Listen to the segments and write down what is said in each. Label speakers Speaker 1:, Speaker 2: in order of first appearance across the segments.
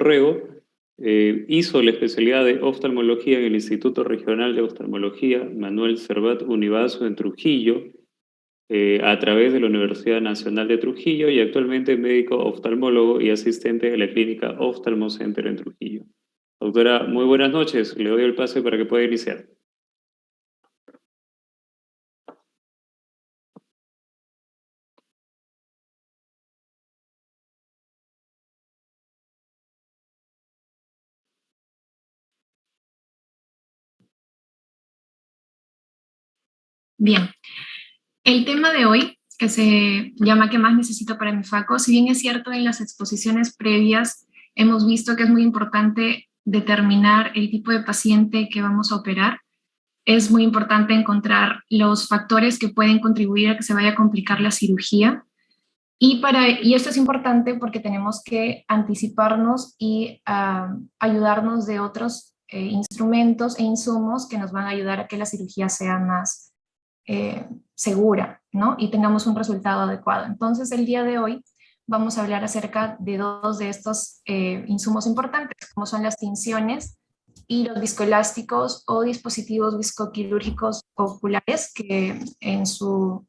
Speaker 1: correo, hizo la especialidad de oftalmología en el Instituto Regional de Oftalmología Manuel Servat Univaso en Trujillo, a través de la Universidad Nacional de Trujillo, y actualmente es médico oftalmólogo y asistente de la clínica Oftalmo Center en Trujillo. Doctora, muy buenas noches. Le doy el pase para que pueda iniciar.
Speaker 2: Bien, el tema de hoy, que se llama ¿Qué más necesito para mi FACO? Si bien es cierto, en las exposiciones previas hemos visto que es muy importante determinar el tipo de paciente que vamos a operar, es muy importante encontrar los factores que pueden contribuir a que se vaya a complicar la cirugía. Y esto es importante porque tenemos que anticiparnos y ayudarnos de otros instrumentos e insumos que nos van a ayudar a que la cirugía sea más segura, ¿no? Y tengamos un resultado adecuado. Entonces, el día de hoy vamos a hablar acerca de dos de estos insumos importantes, como son las tinciones y los viscoelásticos o dispositivos viscoquirúrgicos oculares, que en su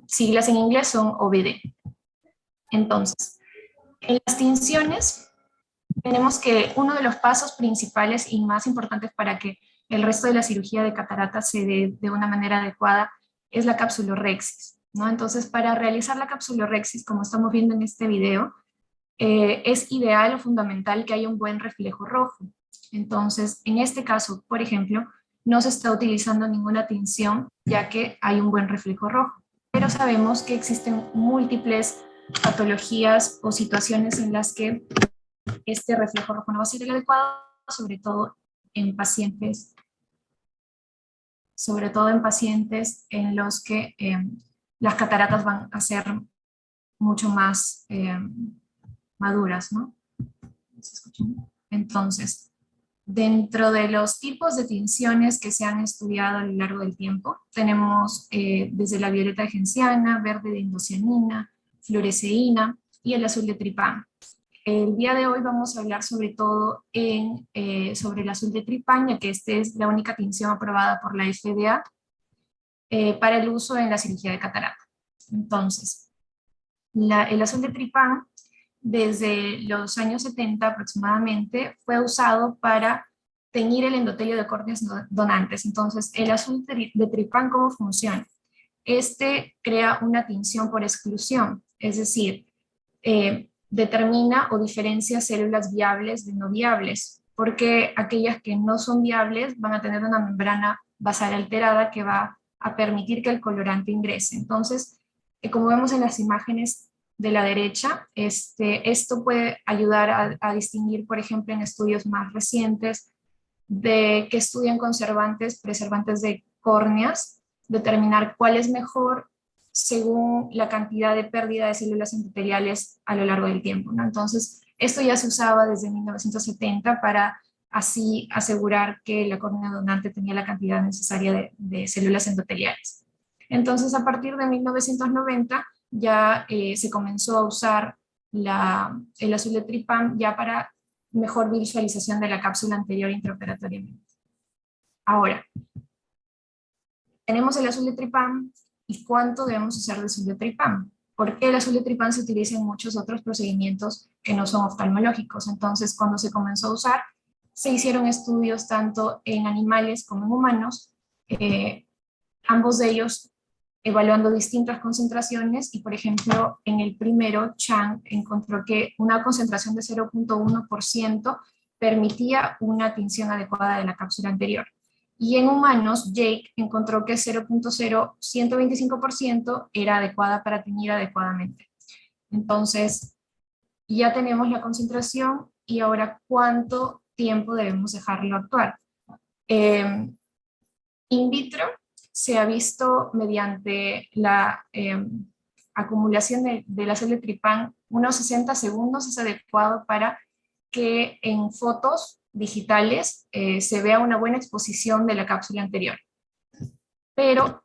Speaker 2: siglas en inglés son OVD. Entonces, en las tinciones tenemos que uno de los pasos principales y más importantes para que el resto de la cirugía de catarata se dé de una manera adecuada es la capsulorhexis, ¿no? Entonces, para realizar la capsulorhexis, como estamos viendo en este video, es ideal o fundamental que haya un buen reflejo rojo. Entonces, en este caso, por ejemplo, no se está utilizando ninguna tinción ya que hay un buen reflejo rojo, pero sabemos que existen múltiples patologías o situaciones en las que este reflejo rojo no va a ser el adecuado, sobre todo en pacientes, en los que las cataratas van a ser mucho más maduras, ¿no? Entonces, dentro de los tipos de tinciones que se han estudiado a lo largo del tiempo, tenemos desde la violeta genciana, verde de indocianina, fluoresceína y el azul de tripán. El día de hoy vamos a hablar sobre todo sobre el azul de tripán, ya que esta es la única tinción aprobada por la FDA para el uso en la cirugía de catarata. Entonces, el azul de tripán, desde los años 70 aproximadamente, fue usado para teñir el endotelio de córneas donantes. Entonces, el azul de tripán, ¿cómo funciona? Este crea una tinción por exclusión, es decir, determina o diferencia células viables de no viables, porque aquellas que no son viables van a tener una membrana basal alterada que va a permitir que el colorante ingrese. Entonces, como vemos en las imágenes de la derecha, esto puede ayudar a distinguir, por ejemplo, en estudios más recientes, de que estudian preservantes de córneas, determinar cuál es mejor según la cantidad de pérdida de células endoteliales a lo largo del tiempo, ¿no? Entonces, esto ya se usaba desde 1970 para así asegurar que la córnea donante tenía la cantidad necesaria de células endoteliales. Entonces, a partir de 1990 ya se comenzó a usar el azul de tripán ya para mejor visualización de la cápsula anterior intraoperatoriamente. Ahora, tenemos el azul de tripán y cuánto debemos usar de azul de tripán. Porque el azul de tripán se utiliza en muchos otros procedimientos que no son oftalmológicos. Entonces, cuando se comenzó a usar, se hicieron estudios tanto en animales como en humanos, ambos de ellos evaluando distintas concentraciones, y por ejemplo, en el primero, Chang encontró que una concentración de 0.1% permitía una tinción adecuada de la cápsula anterior. Y en humanos, Jake encontró que 0.0125% era adecuada para teñir adecuadamente. Entonces, ya tenemos la concentración y ahora cuánto tiempo debemos dejarlo actuar. In vitro se ha visto mediante la acumulación de la célula de tripán, unos 60 segundos es adecuado para que en fotos digitales se vea una buena exposición de la cápsula anterior. Pero,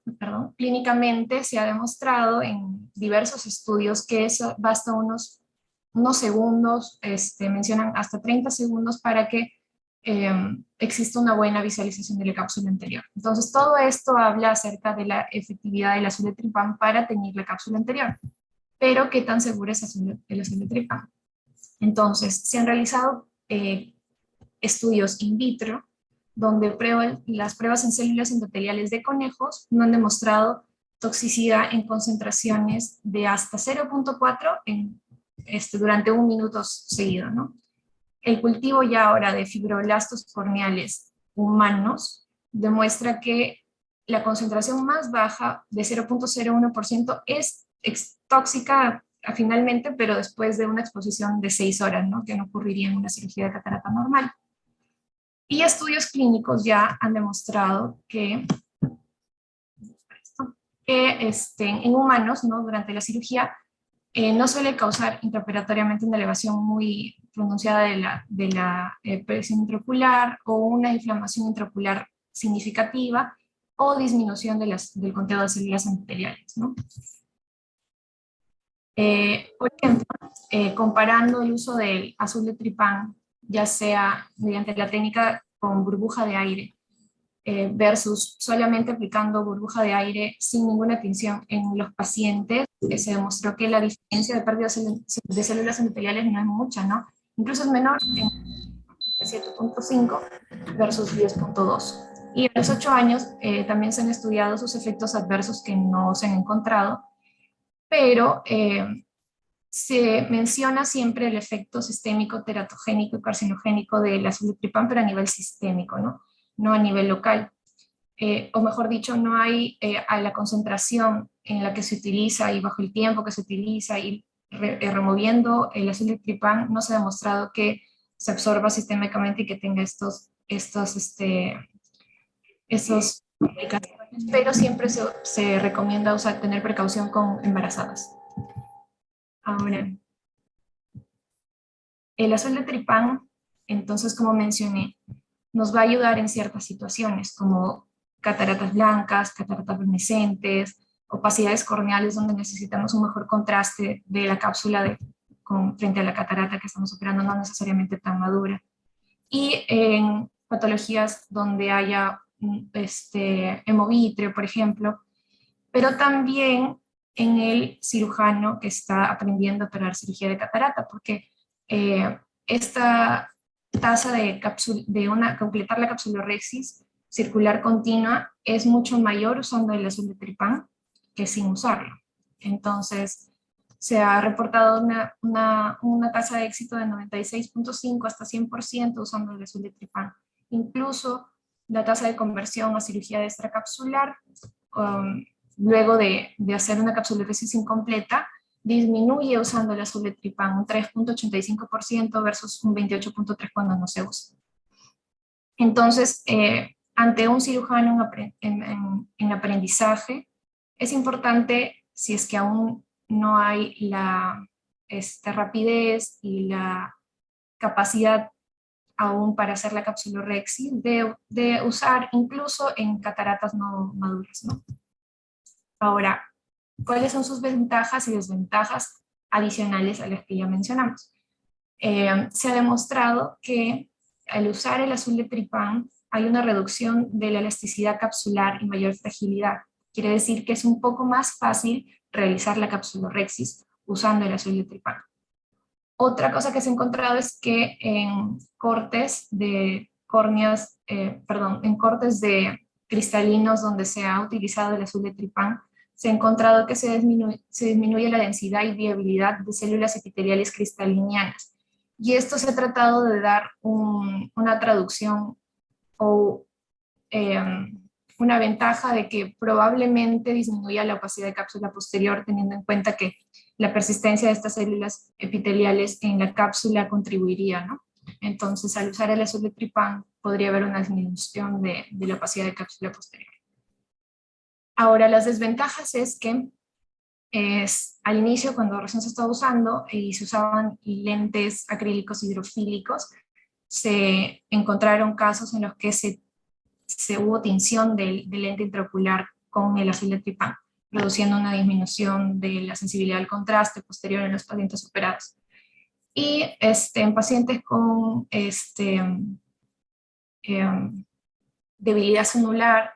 Speaker 2: clínicamente se ha demostrado en diversos estudios que eso basta unos unos segundos, mencionan hasta 30 segundos para que exista una buena visualización de la cápsula anterior. Entonces, todo esto habla acerca de la efectividad del azul de tripán para teñir la cápsula anterior. Pero, ¿qué tan seguro es el azul de tripán? Entonces, se han realizado estudios in vitro donde las pruebas en células endoteliales de conejos no han demostrado toxicidad en concentraciones de hasta 0.4 durante un minuto seguido, ¿no? El cultivo ya ahora de fibroblastos corneales humanos demuestra que la concentración más baja de 0.01% es tóxica finalmente, pero después de una exposición de 6 horas, ¿no? Que no ocurriría en una cirugía de catarata normal. Y estudios clínicos ya han demostrado que en humanos, ¿no? Durante la cirugía, no suele causar intraoperatoriamente una elevación muy pronunciada de la presión intraocular o una inflamación intraocular significativa o disminución del conteo de células endoteliales, ¿no? Por ejemplo, comparando el uso del azul de tripán, ya sea mediante la técnica con burbuja de aire versus solamente aplicando burbuja de aire sin ninguna tinción en los pacientes, se demostró que la diferencia de pérdida de células endoteliales no es mucha, ¿no? Incluso es menor en 7.5 versus 10.2. Y a los 8 años también se han estudiado sus efectos adversos que no se han encontrado, pero se menciona siempre el efecto sistémico, teratogénico y carcinogénico del azul de tripán, pero a nivel sistémico, ¿no? No a nivel local. O mejor dicho, no hay a la concentración en la que se utiliza y bajo el tiempo que se utiliza y removiendo el azul de tripán, no se ha demostrado que se absorba sistémicamente y que tenga estos complicaciones, pero siempre se recomienda tener precaución con embarazadas. Ahora, el azul de tripán, entonces, como mencioné, nos va a ayudar en ciertas situaciones, como cataratas blancas, cataratas luminescentes, opacidades corneales donde necesitamos un mejor contraste de la cápsula frente a la catarata que estamos operando, no necesariamente tan madura. Y en patologías donde haya hemovitrio, por ejemplo, pero también en el cirujano que está aprendiendo a operar cirugía de catarata, porque esta tasa de completar la capsulorhexis circular continua es mucho mayor usando el azul de tripán que sin usarlo. Entonces, se ha reportado una tasa de éxito de 96.5 hasta 100% usando el azul de tripán. Incluso la tasa de conversión a cirugía extracapsular, luego de hacer una capsulorhexis incompleta, disminuye usando el azul de tripán, un 3.85% versus un 28.3% cuando no se usa. Entonces, ante un cirujano en aprendizaje, es importante, si es que aún no hay la rapidez y la capacidad aún para hacer la capsulorhexis, de usar incluso en cataratas no maduras, ¿no? Ahora, ¿cuáles son sus ventajas y desventajas adicionales a las que ya mencionamos? Se ha demostrado que al usar el azul de tripán hay una reducción de la elasticidad capsular y mayor fragilidad. Quiere decir que es un poco más fácil realizar la capsulorhexis usando el azul de tripán. Otra cosa que se ha encontrado es que en cortes de córneas, en cortes de cristalinos donde se ha utilizado el azul de tripán, se ha encontrado que se disminuye la densidad y viabilidad de células epiteliales cristalinianas. Y esto se ha tratado de dar una traducción o una ventaja de que probablemente disminuya la opacidad de cápsula posterior, teniendo en cuenta que la persistencia de estas células epiteliales en la cápsula contribuiría, ¿no? Entonces, al usar el azul de tripán, podría haber una disminución de la opacidad de cápsula posterior. Ahora, las desventajas es que al inicio, cuando recién se estaba usando y se usaban lentes acrílicos hidrofílicos, se encontraron casos en los que se hubo tinción del lente intraocular con el azul de tripán, produciendo una disminución de la sensibilidad al contraste posterior en los pacientes operados. Y en pacientes con debilidad celular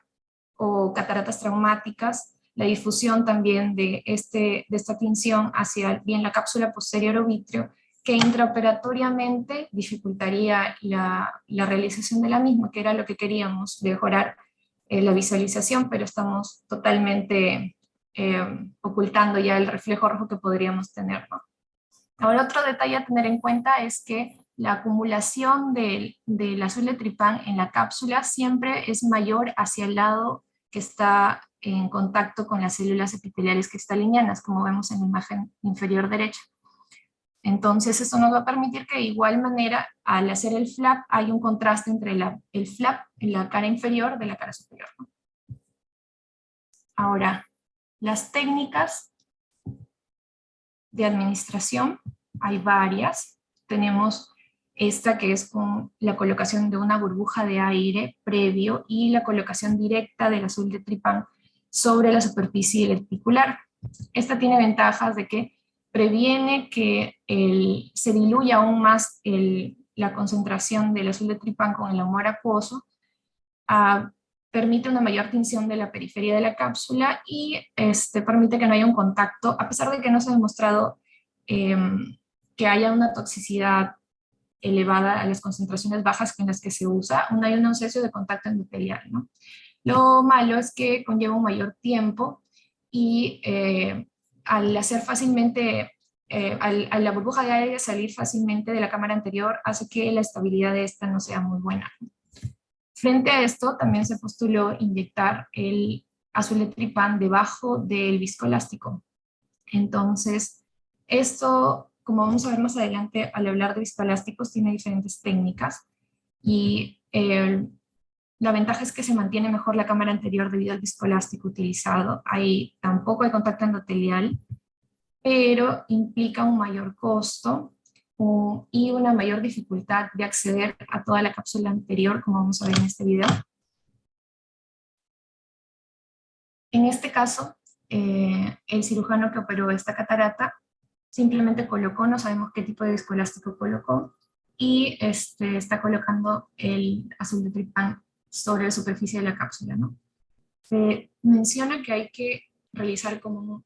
Speaker 2: o cataratas traumáticas, la difusión también de esta tinción hacia bien la cápsula posterior o vítreo, que intraoperatoriamente dificultaría la realización de la misma, que era lo que queríamos, mejorar la visualización, pero estamos totalmente ocultando ya el reflejo rojo que podríamos tener, ¿no? Ahora, otro detalle a tener en cuenta es que la acumulación del azul de tripán en la cápsula siempre es mayor hacia el lado que está en contacto con las células epiteliales cristalinas, como vemos en la imagen inferior derecha. Entonces, esto nos va a permitir que de igual manera, al hacer el flap, hay un contraste entre el flap en la cara inferior de la cara superior, ¿no? Ahora, las técnicas de administración, hay varias. Tenemos esta que es con la colocación de una burbuja de aire previo y la colocación directa del azul de tripán sobre la superficie lenticular. Esta tiene ventajas de que previene que se diluya aún más la concentración del azul de tripán con el humor acuoso, permite una mayor tinción de la periferia de la cápsula y permite que no haya un contacto, a pesar de que no se ha demostrado que haya una toxicidad elevada a las concentraciones bajas en las que se usa, no hay un cese de contacto endotelial, ¿no? Lo malo es que conlleva un mayor tiempo y al hacer fácilmente, a la burbuja de aire salir fácilmente de la cámara anterior, hace que la estabilidad de esta no sea muy buena. Frente a esto, también se postuló inyectar el azul de tripán debajo del viscoelástico. Entonces, esto, como vamos a ver más adelante, al hablar de viscoelásticos, tiene diferentes técnicas y la ventaja es que se mantiene mejor la cámara anterior debido al viscoelástico utilizado. Tampoco hay contacto endotelial, pero implica un mayor costo y una mayor dificultad de acceder a toda la cápsula anterior, como vamos a ver en este video. En este caso, el cirujano que operó esta catarata simplemente colocó, no sabemos qué tipo de viscoelástico colocó, y está colocando el azul de tripán sobre la superficie de la cápsula, ¿no? Se menciona que hay que realizar como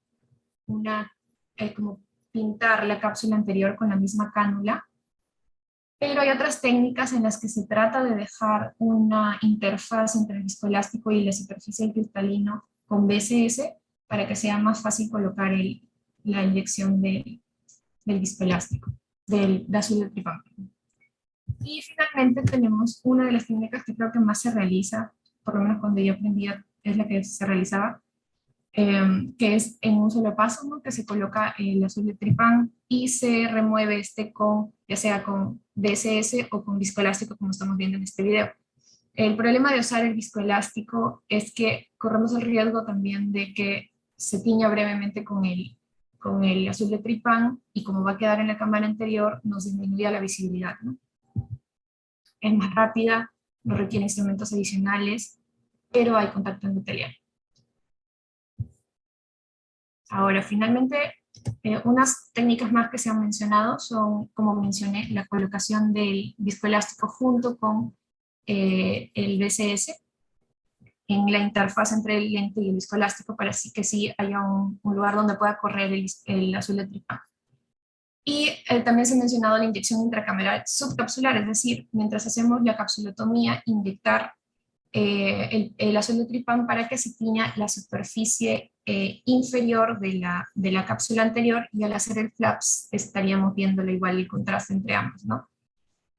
Speaker 2: como pintar la cápsula anterior con la misma cánula, pero hay otras técnicas en las que se trata de dejar una interfaz entre el viscoelástico y la superficie del cristalino con BSS para que sea más fácil colocar la inyección del viscoelástico, del azul de tripán. Y finalmente tenemos una de las técnicas que creo que más se realiza, por lo menos cuando yo aprendía es la que se realizaba, que es en un solo paso, ¿no? Que se coloca el azul de tripán y se remueve ya sea con DSS o con viscoelástico, como estamos viendo en este video. El problema de usar el viscoelástico es que corremos el riesgo también de que se tiña brevemente con el azul de tripán y como va a quedar en la cámara anterior, nos disminuye la visibilidad, ¿no? Es más rápida, no requiere instrumentos adicionales, pero hay contacto endotelial. Ahora, finalmente, unas técnicas más que se han mencionado son, como mencioné, la colocación del viscoelástico junto con el BCS en la interfaz entre el lente y el viscoelástico para que sí haya un lugar donde pueda correr el azul de tripán. Y también se ha mencionado la inyección intracameral subcapsular, es decir, mientras hacemos la capsulotomía, inyectar el azul de tripán para que se tiña la superficie inferior de la cápsula anterior, y al hacer el flaps estaríamos viendo igual el contraste entre ambos, ¿no?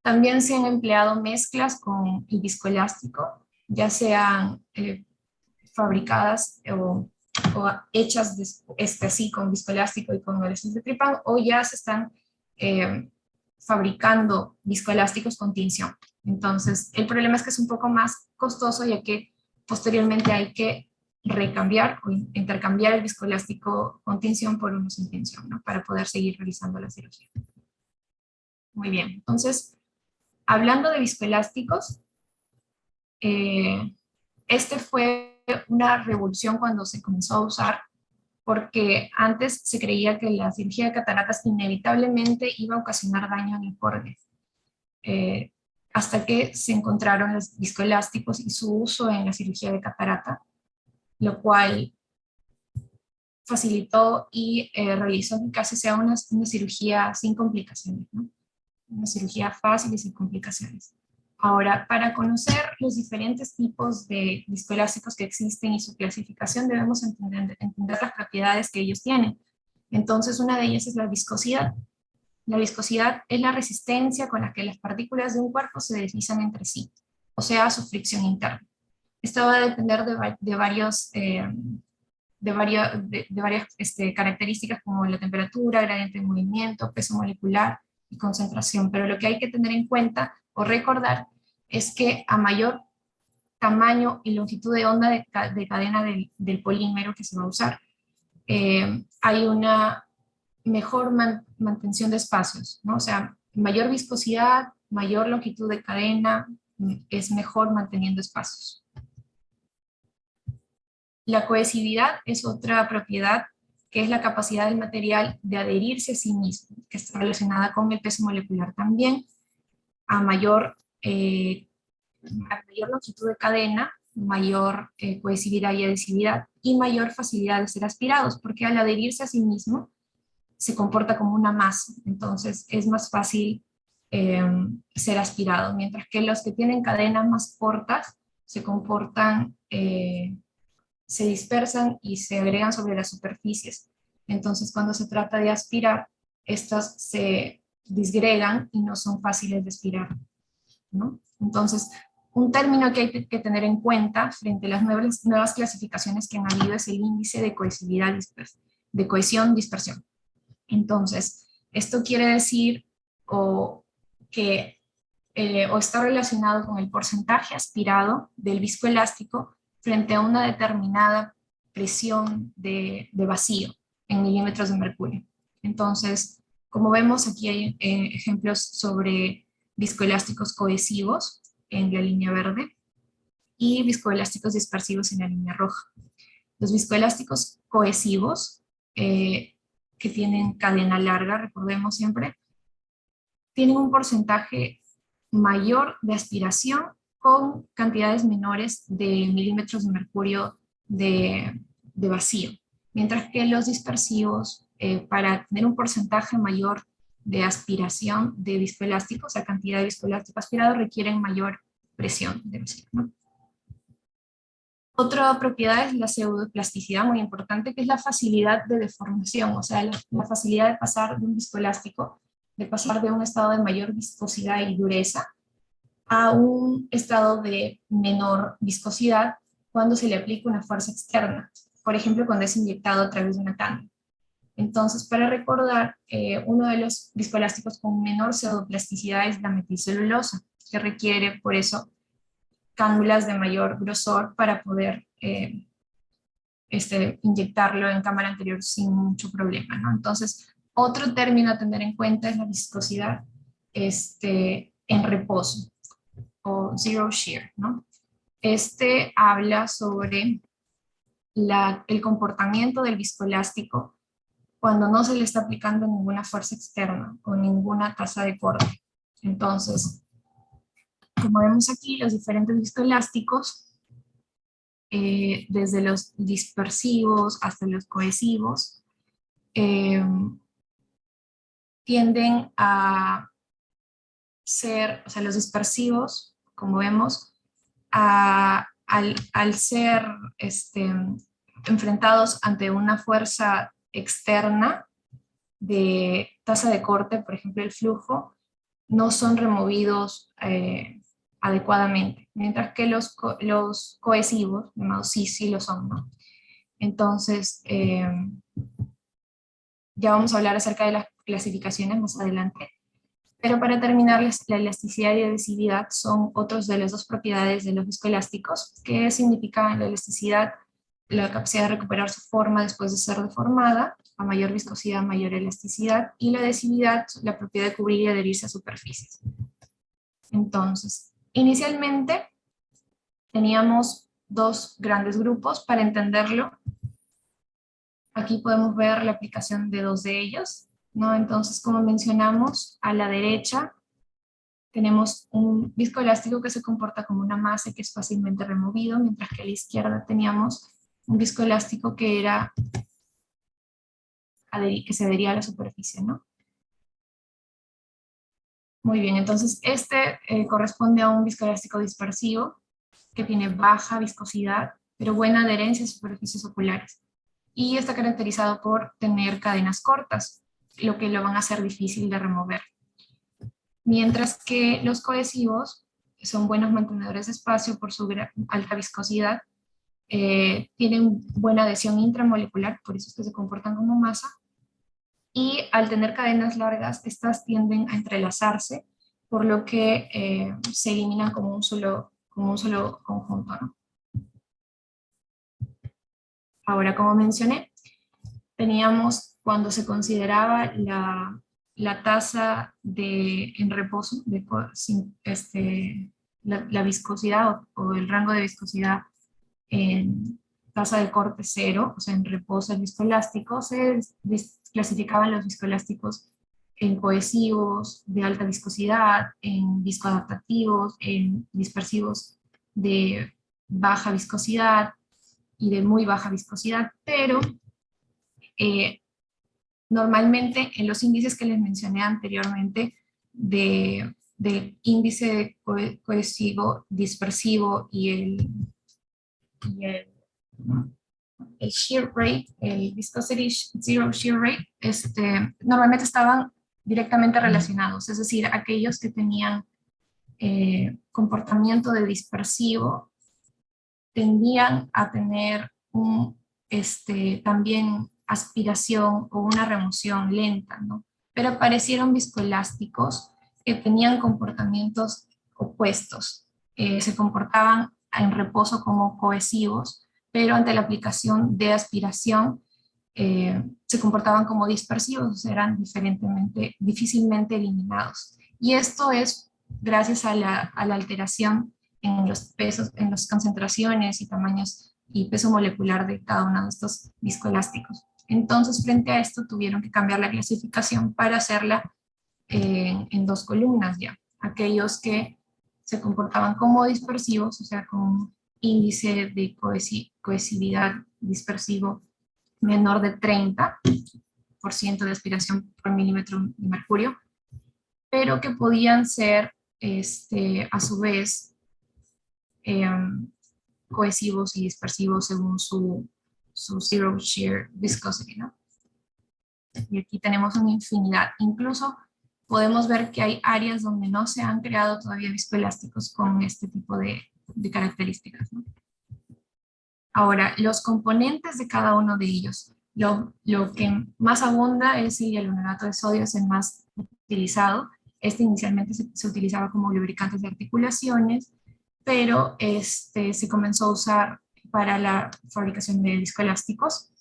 Speaker 2: También se han empleado mezclas con el viscoelástico, ya sean fabricadas o hechas así con viscoelástico y con el azul de tripán, o ya se están fabricando viscoelásticos con tinción. Entonces, el problema es que es un poco más costoso, ya que posteriormente hay que recambiar o intercambiar el viscoelástico con tinción por uno sin tinción, ¿no? Para poder seguir realizando la cirugía. Muy bien, entonces, hablando de viscoelásticos, este fue una revolución cuando se comenzó a usar, porque antes se creía que la cirugía de cataratas inevitablemente iba a ocasionar daño en el córnea, hasta que se encontraron los viscoelásticos y su uso en la cirugía de catarata, lo cual facilitó y realizó que casi sea una cirugía sin complicaciones, ¿no? Una cirugía fácil y sin complicaciones. Ahora, para conocer los diferentes tipos de viscoelásticos que existen y su clasificación, debemos entender las propiedades que ellos tienen. Entonces, una de ellas es la viscosidad. La viscosidad es la resistencia con la que las partículas de un cuerpo se deslizan entre sí, o sea, su fricción interna. Esto va a depender de varias características como la temperatura, gradiente de movimiento, peso molecular y concentración. Pero lo que hay que tener en cuenta o recordar es que a mayor tamaño y longitud de onda de cadena del polímero que se va a usar, hay una mejor mantención de espacios, ¿no? O sea, mayor viscosidad, mayor longitud de cadena, es mejor manteniendo espacios. La cohesividad es otra propiedad que es la capacidad del material de adherirse a sí mismo, que está relacionada con el peso molecular también. A mayor longitud de cadena, mayor cohesividad y adhesividad, y mayor facilidad de ser aspirados, porque al adherirse a sí mismo se comporta como una masa, entonces es más fácil ser aspirado, mientras que los que tienen cadenas más cortas se comportan, se dispersan y se agregan sobre las superficies. Entonces, cuando se trata de aspirar, estas se disgregan y no son fáciles de aspirar, ¿no? Entonces, un término que hay que tener en cuenta frente a las nuevas clasificaciones que han habido es el índice de cohesividad, de cohesión-dispersión. Entonces, esto quiere decir o está relacionado con el porcentaje aspirado del viscoelástico frente a una determinada presión de vacío en milímetros de mercurio. Entonces, como vemos, aquí hay ejemplos sobre viscoelásticos cohesivos en la línea verde y viscoelásticos dispersivos en la línea roja. Los viscoelásticos cohesivos, que tienen cadena larga, recordemos siempre, tienen un porcentaje mayor de aspiración con cantidades menores de milímetros de mercurio de vacío, mientras que los dispersivos, para tener un porcentaje mayor de aspiración de viscoelástico, o sea, cantidad de viscoelástico aspirado, requieren mayor presión de vacío, ¿no? Otra propiedad es la pseudoplasticidad, muy importante, que es la facilidad de deformación, o sea, la facilidad de pasar de un viscoelástico, de pasar de un estado de mayor viscosidad y dureza a un estado de menor viscosidad cuando se le aplica una fuerza externa, por ejemplo, cuando es inyectado a través de una cánula. Entonces, para recordar, uno de los viscoelásticos con menor pseudoplasticidad es la metilcelulosa, que requiere, por eso, cánulas de mayor grosor para poder inyectarlo en cámara anterior sin mucho problema, ¿no? Entonces, otro término a tener en cuenta es la viscosidad en reposo o zero shear, ¿no? Habla sobre el comportamiento del viscoelástico cuando no se le está aplicando ninguna fuerza externa o ninguna tasa de corte. Entonces, como vemos aquí, los diferentes viscoelásticos, desde los dispersivos hasta los cohesivos, tienden a ser, o sea, los dispersivos, como vemos, al ser enfrentados ante una fuerza externa de tasa de corte, por ejemplo el flujo, no son removidos adecuadamente, mientras que los cohesivos, llamados sí lo son, ¿no? Entonces, ya vamos a hablar acerca de las clasificaciones más adelante, pero para terminar, la elasticidad y adhesividad son otros de las dos propiedades de los viscoelásticos, que significan la elasticidad, la capacidad de recuperar su forma después de ser deformada, a mayor viscosidad, mayor elasticidad, y la adhesividad, la propiedad de cubrir y adherirse a superficies. Entonces, inicialmente teníamos dos grandes grupos para entenderlo. Aquí podemos ver la aplicación de dos de ellos, ¿no? Entonces, como mencionamos, a la derecha tenemos un viscoelástico que se comporta como una masa y que es fácilmente removido, mientras que a la izquierda teníamos un viscoelástico que que se adhería a la superficie, ¿no? Muy bien, entonces este corresponde a un viscoelástico dispersivo que tiene baja viscosidad, pero buena adherencia a superficies oculares. Y está caracterizado por tener cadenas cortas, lo que lo van a hacer difícil de remover. Mientras que los cohesivos son buenos mantenedores de espacio por su alta viscosidad, tienen buena adhesión intramolecular, por eso es que se comportan como masa, y al tener cadenas largas, estas tienden a entrelazarse, por lo que se eliminan como un solo conjunto, ¿no? Ahora, como mencioné, teníamos cuando se consideraba la tasa en reposo, la viscosidad o el rango de viscosidad en tasa de corte cero, o sea, en reposo el viscoelástico, se clasificaban los viscoelásticos en cohesivos de alta viscosidad, en viscoadaptativos, en dispersivos de baja viscosidad y de muy baja viscosidad, pero eh, normalmente en los índices que les mencioné anteriormente del índice cohesivo, dispersivo y el shear rate, el viscosity zero shear rate, normalmente estaban directamente relacionados, es decir, aquellos que tenían comportamiento de dispersivo tendían a tener también aspiración o una remoción lenta, ¿no? Pero aparecieron viscoelásticos que tenían comportamientos opuestos, se comportaban en reposo como cohesivos, pero ante la aplicación de aspiración se comportaban como dispersivos, o sea, eran difícilmente eliminados. Y esto es gracias a la alteración en los pesos, en las concentraciones y tamaños y peso molecular de cada uno de estos viscoelásticos. Entonces, frente a esto, tuvieron que cambiar la clasificación para hacerla en dos columnas ya. Aquellos que se comportaban como dispersivos, o sea, con índice de cohesividad dispersivo menor de 30% de aspiración por milímetro de mercurio, pero que podían ser, a su vez, eh, cohesivos y dispersivos según su zero shear viscosity, ¿no? Y aquí tenemos una infinidad. Incluso podemos ver que hay áreas donde no se han creado todavía viscoelásticos con este tipo de características, ¿no? Ahora, los componentes de cada uno de ellos. Lo que más abunda es el hialuronato de sodio, es el más utilizado. Este inicialmente se utilizaba como lubricante de articulaciones, pero se comenzó a usar para la fabricación de viscoelásticos.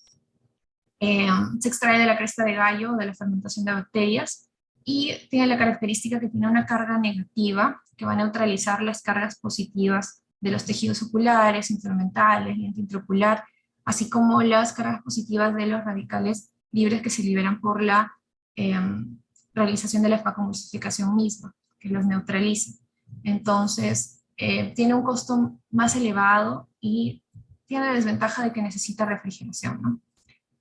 Speaker 2: Se extrae de la cresta de gallo, de la fermentación de bacterias, y tiene la característica que tiene una carga negativa que va a neutralizar las cargas positivas de los tejidos oculares, intraomentales, lente intraocular, así como las cargas positivas de los radicales libres que se liberan por la eh, realización de la fagomulsificación misma, que los neutraliza. Entonces, tiene un costo más elevado y tiene la desventaja de que necesita refrigeración, ¿no?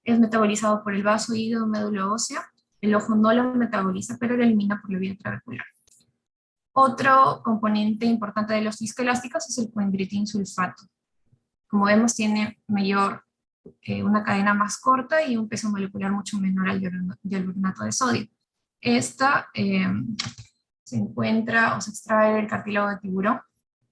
Speaker 2: Es metabolizado por el vaso hígado médula ósea. El ojo no lo metaboliza, pero lo elimina por la vía intraocular. Otro componente importante de los viscoelásticos es el coendritin sulfato. Como vemos, tiene una cadena más corta y un peso molecular mucho menor al hialuronato de sodio. Esta se encuentra o se extrae del cartílago de tiburón.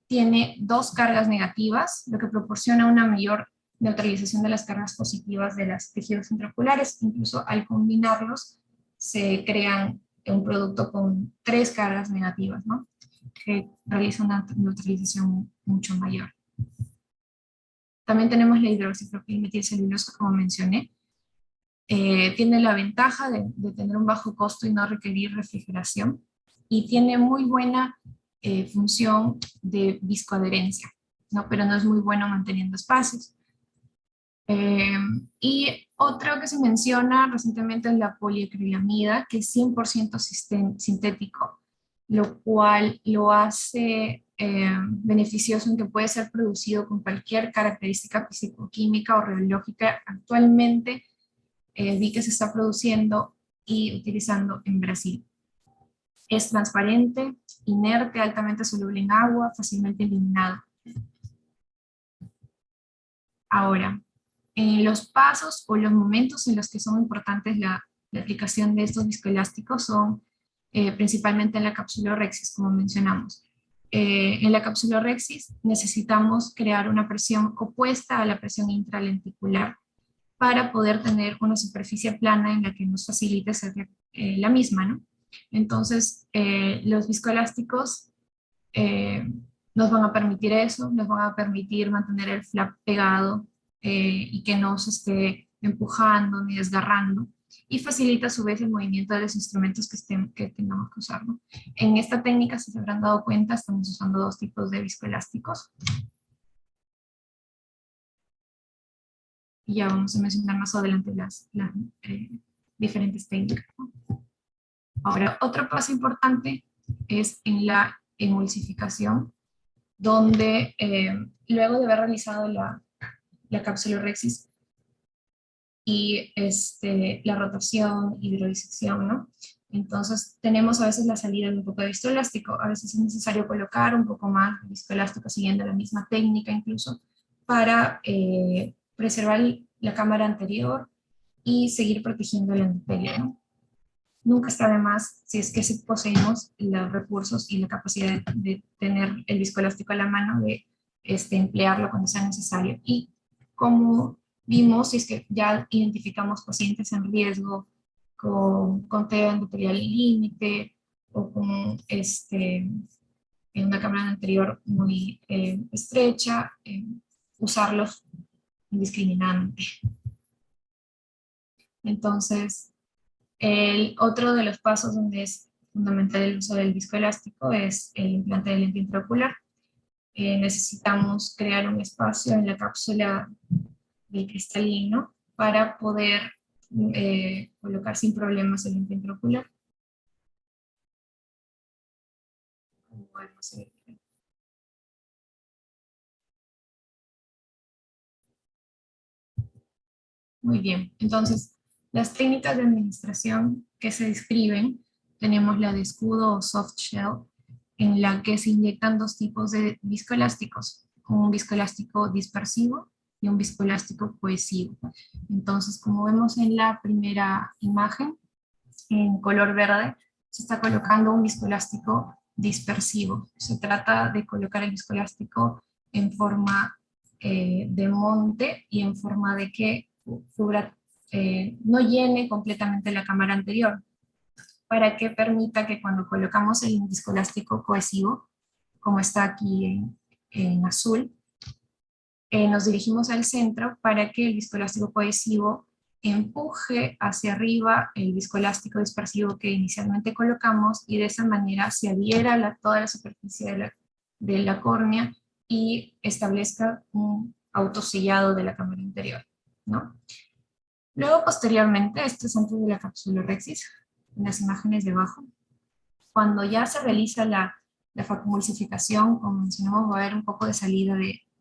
Speaker 2: Tiene dos cargas negativas, lo que proporciona una mayor neutralización de las cargas positivas de los tejidos intraoculares. Incluso al combinarlos se crean un producto con tres cargas negativas, ¿no? Que realiza una neutralización mucho mayor. También tenemos la hidroxipropilmetilcelulosa, como mencioné. Tiene la ventaja de tener un bajo costo y no requerir refrigeración, y tiene muy buena función de viscoadherencia, ¿no? Pero no es muy bueno manteniendo espacios. Y otro que se menciona recientemente es la poliacrilamida, que es 100% sintético, lo cual lo hace beneficioso en que puede ser producido con cualquier característica fisicoquímica o radiológica. Actualmente vi que se está produciendo y utilizando en Brasil. Es transparente, inerte, altamente soluble en agua, fácilmente eliminado. Ahora, los pasos o los momentos en los que son importantes la aplicación de estos viscoelásticos son principalmente en la capsulorhexis, como mencionamos. En la capsulorhexis necesitamos crear una presión opuesta a la presión intralenticular para poder tener una superficie plana en la que nos facilite ser la misma, ¿no? Entonces, los viscoelásticos nos van a permitir eso, nos van a permitir mantener el flap pegado y que no se esté empujando ni desgarrando, y facilita a su vez el movimiento de los instrumentos que tengamos que usar, ¿no? En esta técnica, si se habrán dado cuenta, estamos usando dos tipos de viscoelásticos. Y ya vamos a mencionar más adelante las diferentes técnicas, ¿no? Ahora, otro paso importante es en la emulsificación, donde luego de haber realizado la capsulorhexis y la rotación y hidrodisección, ¿no? Entonces tenemos a veces la salida de un poco de viscoelástico, a veces es necesario colocar un poco más de viscoelástico siguiendo la misma técnica incluso para preservar la cámara anterior y seguir protegiendo el endotelio, ¿no? Nunca está de más, si es que poseemos los recursos y la capacidad de tener el viscoelástico a la mano, de emplearlo cuando sea necesario. Y como vimos, si es que ya identificamos pacientes en riesgo con TEA endotelial límite o con en una cámara anterior muy estrecha, usarlos indiscriminadamente. Entonces, el otro de los pasos donde es fundamental el uso del viscoelástico es el implante de lente intraocular. Necesitamos crear un espacio en la cápsula del cristalino para poder colocar sin problemas el lente intraocular. Muy bien, entonces las técnicas de administración que se describen, tenemos la de escudo o soft shell, en la que se inyectan dos tipos de viscoelásticos, un viscoelástico dispersivo y un viscoelástico cohesivo. Entonces, como vemos en la primera imagen, en color verde, se está colocando un viscoelástico dispersivo. Se trata de colocar el viscoelástico en forma de monte y en forma de que cubra, no llene completamente la cámara anterior, para que permita que cuando colocamos el viscoelástico cohesivo, como está aquí en azul, nos dirigimos al centro para que el viscoelástico cohesivo empuje hacia arriba el viscoelástico dispersivo que inicialmente colocamos, y de esa manera se adhiera a toda la superficie de la córnea y establezca un autosellado de la cámara interior, ¿no? Luego, posteriormente, esto es antes de la capsulorhexis, en las imágenes de abajo, cuando ya se realiza la facomulsificación, como mencionamos, va a haber un poco de salida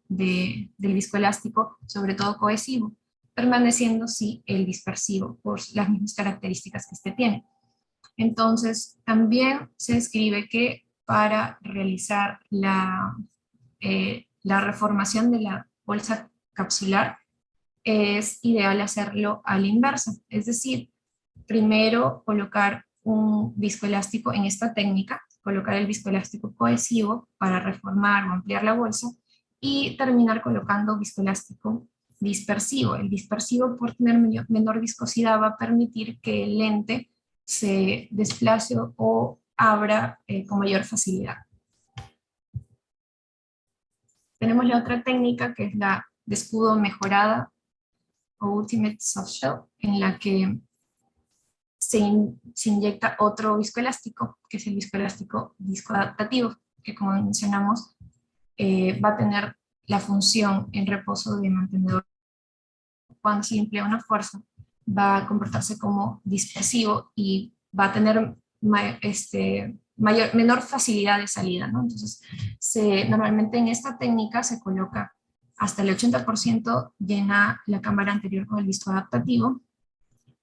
Speaker 2: del viscoelástico, sobre todo cohesivo, permaneciendo sí el dispersivo por las mismas características que este tiene. Entonces, también se escribe que para realizar la reformación de la bolsa capsular, es ideal hacerlo a la inversa, es decir, primero colocar un viscoelástico en esta técnica, colocar el viscoelástico cohesivo para reformar o ampliar la bolsa, y terminar colocando viscoelástico dispersivo. El dispersivo, por tener menor viscosidad, va a permitir que el lente se desplace o abra con mayor facilidad. Tenemos la otra técnica, que es la de escudo mejorada o Ultimate Soft Shell, en la que se inyecta otro viscoelástico, que es el viscoelástico viscoadaptativo, que como mencionamos, va a tener la función en reposo de mantenedor cuando se le emplea una fuerza, va a comportarse como dispersivo y va a tener menor facilidad de salida, ¿no? Entonces, normalmente en esta técnica se coloca hasta el 80% llena la cámara anterior con el disco adaptativo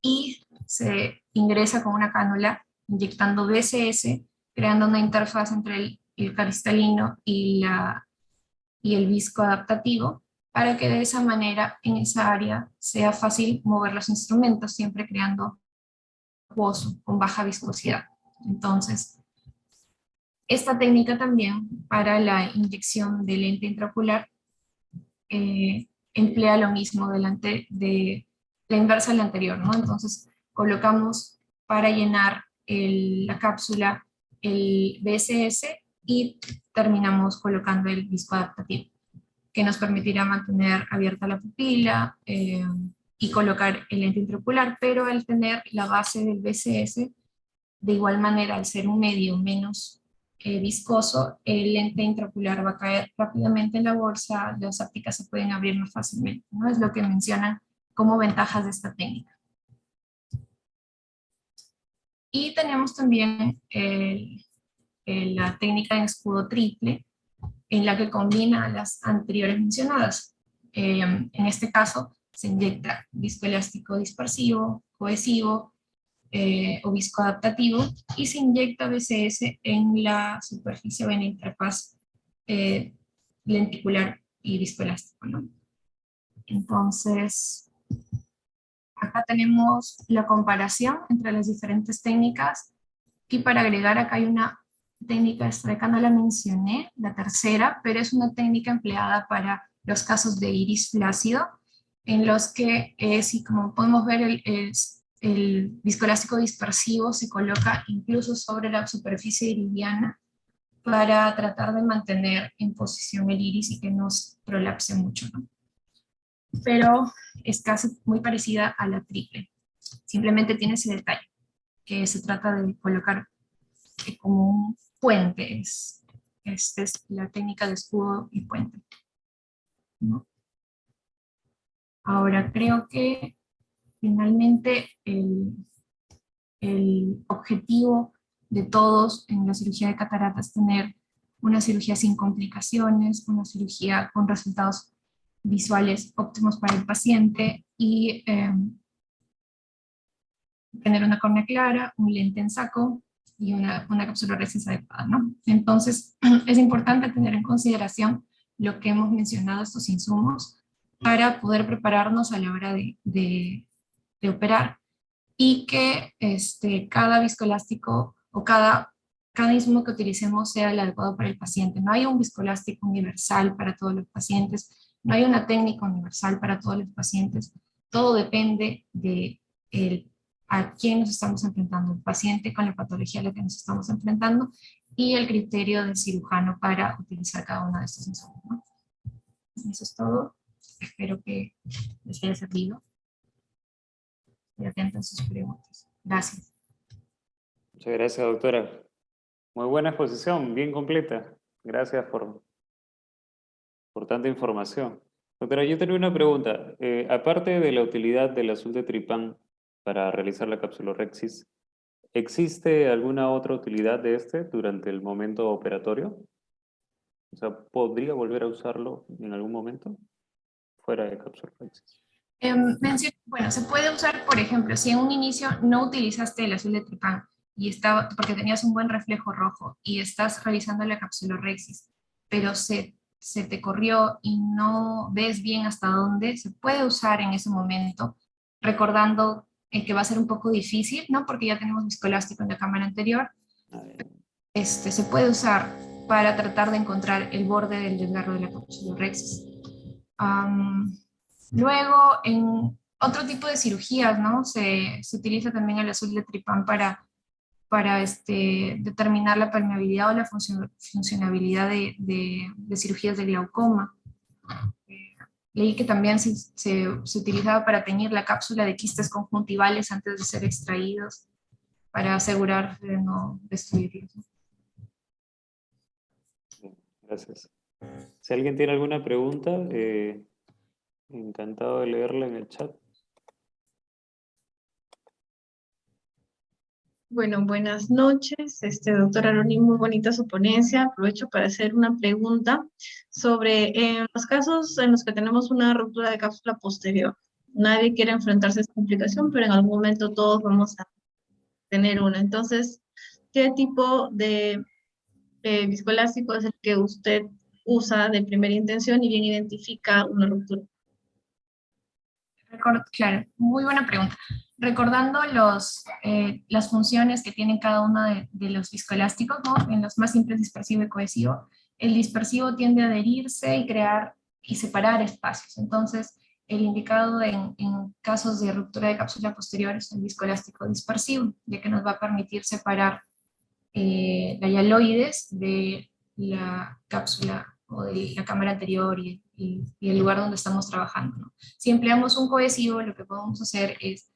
Speaker 2: y se ingresa con una cánula inyectando BCS, creando una interfaz entre el cristalino y el visco adaptativo, para que de esa manera en esa área sea fácil mover los instrumentos, siempre creando pozo con baja viscosidad. Entonces, esta técnica también para la inyección de lente intraocular emplea lo mismo delante de la inversa de la anterior, ¿no? Entonces, colocamos para llenar la cápsula el BSS y terminamos colocando el disco adaptativo, que nos permitirá mantener abierta la pupila y colocar el lente intraocular, pero al tener la base del BCS, de igual manera, al ser un medio menos viscoso, el lente intraocular va a caer rápidamente en la bolsa, las ópticas se pueden abrir más fácilmente, ¿no? Es lo que mencionan como ventajas de esta técnica. Y tenemos también la técnica en escudo triple, en la que combina las anteriores mencionadas. En este caso, se inyecta viscoelástico dispersivo, cohesivo o viscoadaptativo y se inyecta BCS en la superficie o en la interfaz lenticular y viscoelástico, ¿no? Entonces, acá tenemos la comparación entre las diferentes técnicas y para agregar acá hay una técnica extra, no la mencioné, la tercera, pero es una técnica empleada para los casos de iris flácido, en los que, si como podemos ver, el viscoelástico dispersivo se coloca incluso sobre la superficie iridiana para tratar de mantener en posición el iris y que no prolapse mucho, ¿no? Pero es casi muy parecida a la triple. Simplemente tiene ese detalle, que se trata de colocar como un puente. Esta es la técnica de escudo y puente, ¿no? Ahora creo que finalmente el objetivo de todos en la cirugía de catarata es tener una cirugía sin complicaciones, una cirugía con resultados visuales óptimos para el paciente y tener una córnea clara, un lente en saco y una capsulorhexis adecuada, ¿no? Entonces, es importante tener en consideración lo que hemos mencionado, estos insumos, para poder prepararnos a la hora de operar y que cada viscoelástico o cada insumo que utilicemos sea el adecuado para el paciente. No hay un viscoelástico universal para todos los pacientes, no hay una técnica universal para todos los pacientes, todo depende de a quién nos estamos enfrentando, el paciente con la patología a la que nos estamos enfrentando y el criterio del cirujano para utilizar cada uno de estos insumos, ¿no? Eso es todo. Espero que les haya servido. Estoy atenta a sus preguntas. Gracias.
Speaker 1: Muchas gracias, doctora. Muy buena exposición, bien completa. Gracias por tanta información. Doctora, yo tenía una pregunta. Aparte de la utilidad del azul de tripán para realizar la capsulorhexis, ¿existe alguna otra utilidad de este durante el momento operatorio? O sea, ¿podría volver a usarlo en algún momento fuera de capsulorhexis?
Speaker 2: Bueno, se puede usar, por ejemplo, si en un inicio no utilizaste el azul de tripán y estaba, porque tenías un buen reflejo rojo y estás realizando la capsulorhexis, pero se te corrió y no ves bien hasta dónde, se puede usar en ese momento, recordando que va a ser un poco difícil, ¿no? Porque ya tenemos viscoelástico en la cámara anterior. Se puede usar para tratar de encontrar el borde del desgarro de la capsulorhexis. Luego, en otro tipo de cirugías, ¿no? Se utiliza también el azul de tripán para determinar la permeabilidad o la funcionabilidad de cirugías de glaucoma. Leí que también se utilizaba para teñir la cápsula de quistes conjuntivales antes de ser extraídos, para asegurar de no destruirlos.
Speaker 1: Gracias. Si alguien tiene alguna pregunta, Encantado de leerla en el chat.
Speaker 3: Bueno, buenas noches, doctor Aroni, muy bonita su ponencia. Aprovecho para hacer una pregunta sobre los casos en los que tenemos una ruptura de cápsula posterior. Nadie quiere enfrentarse a esta complicación, pero en algún momento todos vamos a tener una. Entonces, ¿qué tipo de viscoelástico es el que usted usa de primera intención y bien identifica una ruptura?
Speaker 2: Claro, muy buena pregunta. Recordando las funciones que tienen cada uno de los viscoelásticos, ¿no? En los más simples, dispersivo y cohesivo, el dispersivo tiende a adherirse y crear y separar espacios. Entonces, el indicado en casos de ruptura de cápsula posterior es el viscoelástico dispersivo, ya que nos va a permitir separar la hialoides de la cápsula o de la cámara anterior y el lugar donde estamos trabajando, ¿no? Si empleamos un cohesivo, lo que podemos hacer es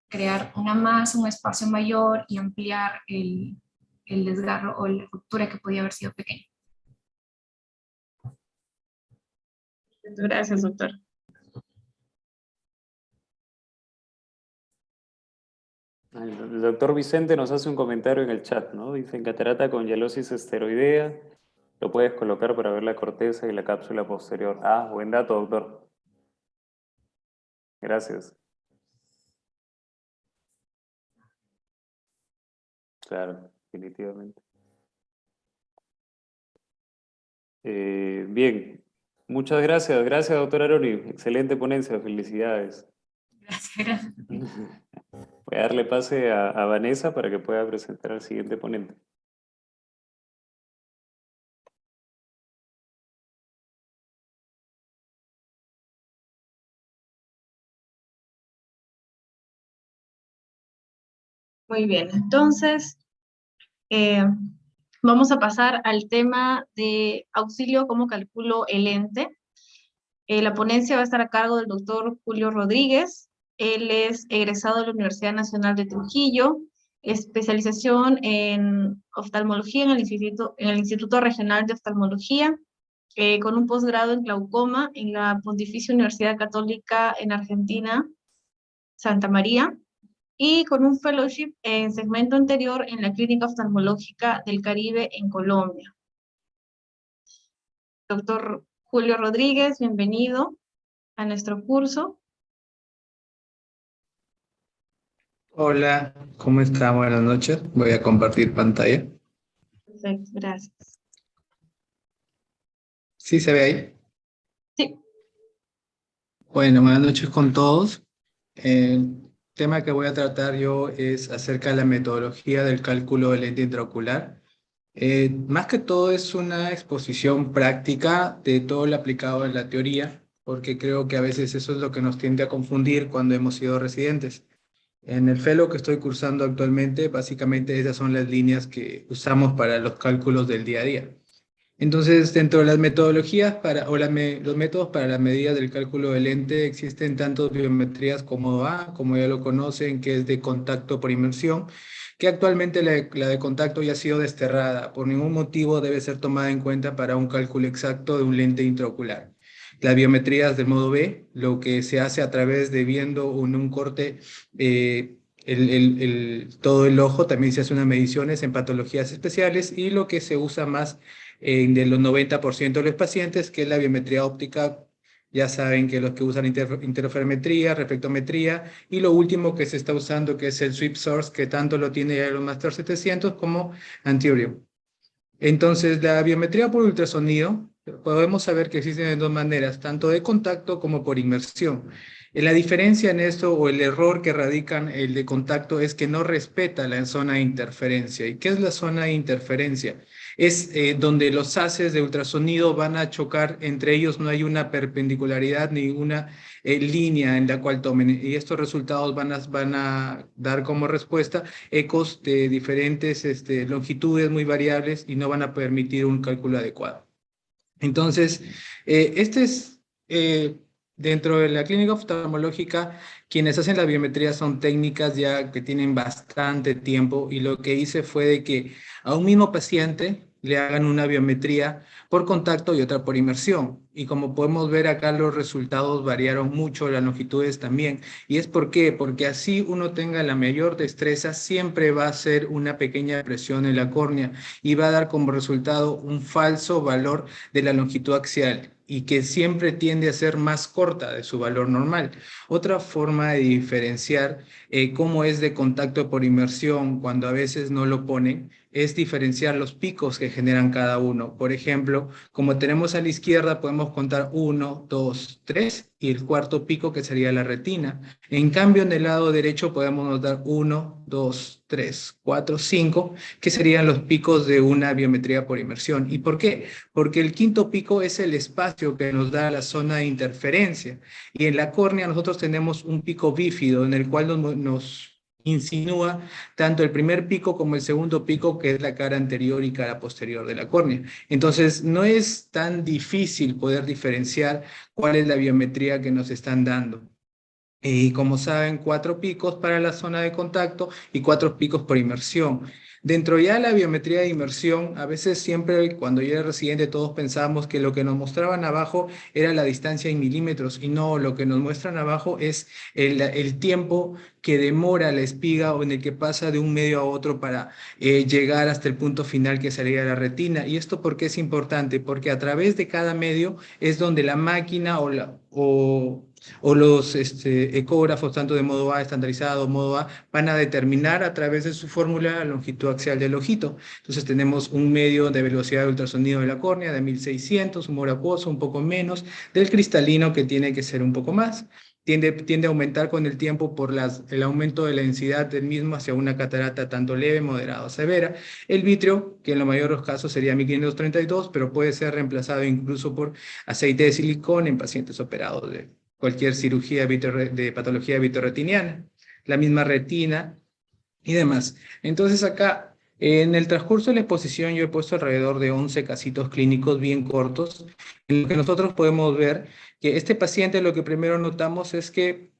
Speaker 2: crear una masa, un espacio mayor y ampliar el desgarro o la ruptura que podía haber sido pequeña.
Speaker 3: Gracias, doctor.
Speaker 1: El doctor Vicente nos hace un comentario en el chat, ¿no? Dice, en catarata con hialosis esteroidea, lo puedes colocar para ver la corteza y la cápsula posterior. Ah, buen dato, doctor. Gracias. Claro, definitivamente. Bien, muchas gracias. Gracias, doctor Aroni. Excelente ponencia, felicidades.
Speaker 2: Gracias.
Speaker 1: Voy a darle pase a Vanessa para que pueda presentar al siguiente ponente.
Speaker 3: Muy bien, entonces vamos a pasar al tema de auxilio, cómo calculo el ente. La ponencia va a estar a cargo del doctor Julio Rodríguez. Él es egresado de la Universidad Nacional de Trujillo, especialización en oftalmología en el Instituto Regional de Oftalmología, con un posgrado en glaucoma en la Pontificia Universidad Católica en Argentina, Santa María, y con un fellowship en segmento anterior en la Clínica Oftalmológica del Caribe en Colombia. Doctor Julio Rodríguez, bienvenido a nuestro curso.
Speaker 4: Hola, ¿cómo está? Buenas noches. Voy a compartir pantalla.
Speaker 3: Perfecto, gracias.
Speaker 4: ¿Sí se ve ahí?
Speaker 3: Sí.
Speaker 4: Bueno, buenas noches con todos. El tema que voy a tratar yo es acerca de la metodología del cálculo del lente intraocular. Más que todo es una exposición práctica de todo lo aplicado en la teoría, porque creo que a veces eso es lo que nos tiende a confundir cuando hemos sido residentes. En el fellow que estoy cursando actualmente, básicamente esas son las líneas que usamos para los cálculos del día a día. Entonces, dentro de las metodologías los métodos para las medidas del cálculo del lente, existen tanto biometrías como A, como ya lo conocen, que es de contacto por inmersión, que actualmente la de contacto ya ha sido desterrada. Por ningún motivo debe ser tomada en cuenta para un cálculo exacto de un lente intraocular. Las biometrías del modo B, lo que se hace a través de viendo en un corte todo el ojo, también se hace unas mediciones en patologías especiales, y lo que se usa más de los 90% de los pacientes, que es la biometría óptica. Ya saben que los que usan interferometría, reflectometría, y lo último que se está usando, que es el sweep source, que tanto lo tiene ya el Master 700 como Anterior. Entonces, la biometría por ultrasonido, podemos saber que existen de dos maneras, tanto de contacto como por inmersión. La diferencia en esto, o el error que radican el de contacto, es que no respeta la zona de interferencia. ¿Y qué es la zona de interferencia? Es donde los haces de ultrasonido van a chocar entre ellos, no hay una perpendicularidad ni una línea en la cual tomen. Y estos resultados van a dar como respuesta ecos de diferentes longitudes muy variables, y no van a permitir un cálculo adecuado. Entonces, dentro de la clínica oftalmológica, quienes hacen la biometría son técnicas ya que tienen bastante tiempo, y lo que hice fue de que a un mismo paciente le hagan una biometría por contacto y otra por inmersión. Y como podemos ver acá, los resultados variaron mucho, las longitudes también. ¿Y es por qué? Porque así uno tenga la mayor destreza, siempre va a ser una pequeña presión en la córnea y va a dar como resultado un falso valor de la longitud axial y que siempre tiende a ser más corta de su valor normal. Otra forma de diferenciar cómo es de contacto por inmersión cuando a veces no lo ponen es diferenciar los picos que generan cada uno. Por ejemplo, como tenemos a la izquierda, podemos contar 1, 2, 3 y el cuarto pico que sería la retina. En cambio, en el lado derecho podemos notar 1, 2, 3, 4, 5, que serían los picos de una biometría por inmersión. ¿Y por qué? Porque el quinto pico es el espacio que nos da la zona de interferencia. Y en la córnea nosotros tenemos un pico bífido en el cual nos insinúa tanto el primer pico como el segundo pico, que es la cara anterior y cara posterior de la córnea. Entonces, no es tan difícil poder diferenciar cuál es la biometría que nos están dando. Y como saben, 4 picos para la zona de contacto y 4 picos por inmersión. Dentro ya de la biometría de inmersión, a veces siempre cuando yo era residente todos pensábamos que lo que nos mostraban abajo era la distancia en milímetros y no, lo que nos muestran abajo es el tiempo que demora la espiga o en el que pasa de un medio a otro para llegar hasta el punto final que sería la retina. ¿Y esto por qué es importante? Porque a través de cada medio es donde la máquina o los ecógrafos, tanto de modo A estandarizado, modo A, van a determinar a través de su fórmula la longitud axial del ojito. Entonces tenemos un medio de velocidad de ultrasonido de la córnea de 1600, humor acuoso un poco menos, del cristalino que tiene que ser un poco más. Tiende a aumentar con el tiempo por el aumento de la densidad del mismo hacia una catarata tanto leve, moderada o severa. El vítreo, que en la mayoría de los casos sería 1532, pero puede ser reemplazado incluso por aceite de silicón en pacientes operados de cualquier cirugía de patología vitrorretiniana, la misma retina y demás. Entonces acá, en el transcurso de la exposición, yo he puesto alrededor de 11 casitos clínicos bien cortos, en lo que nosotros podemos ver que este paciente, lo que primero notamos es que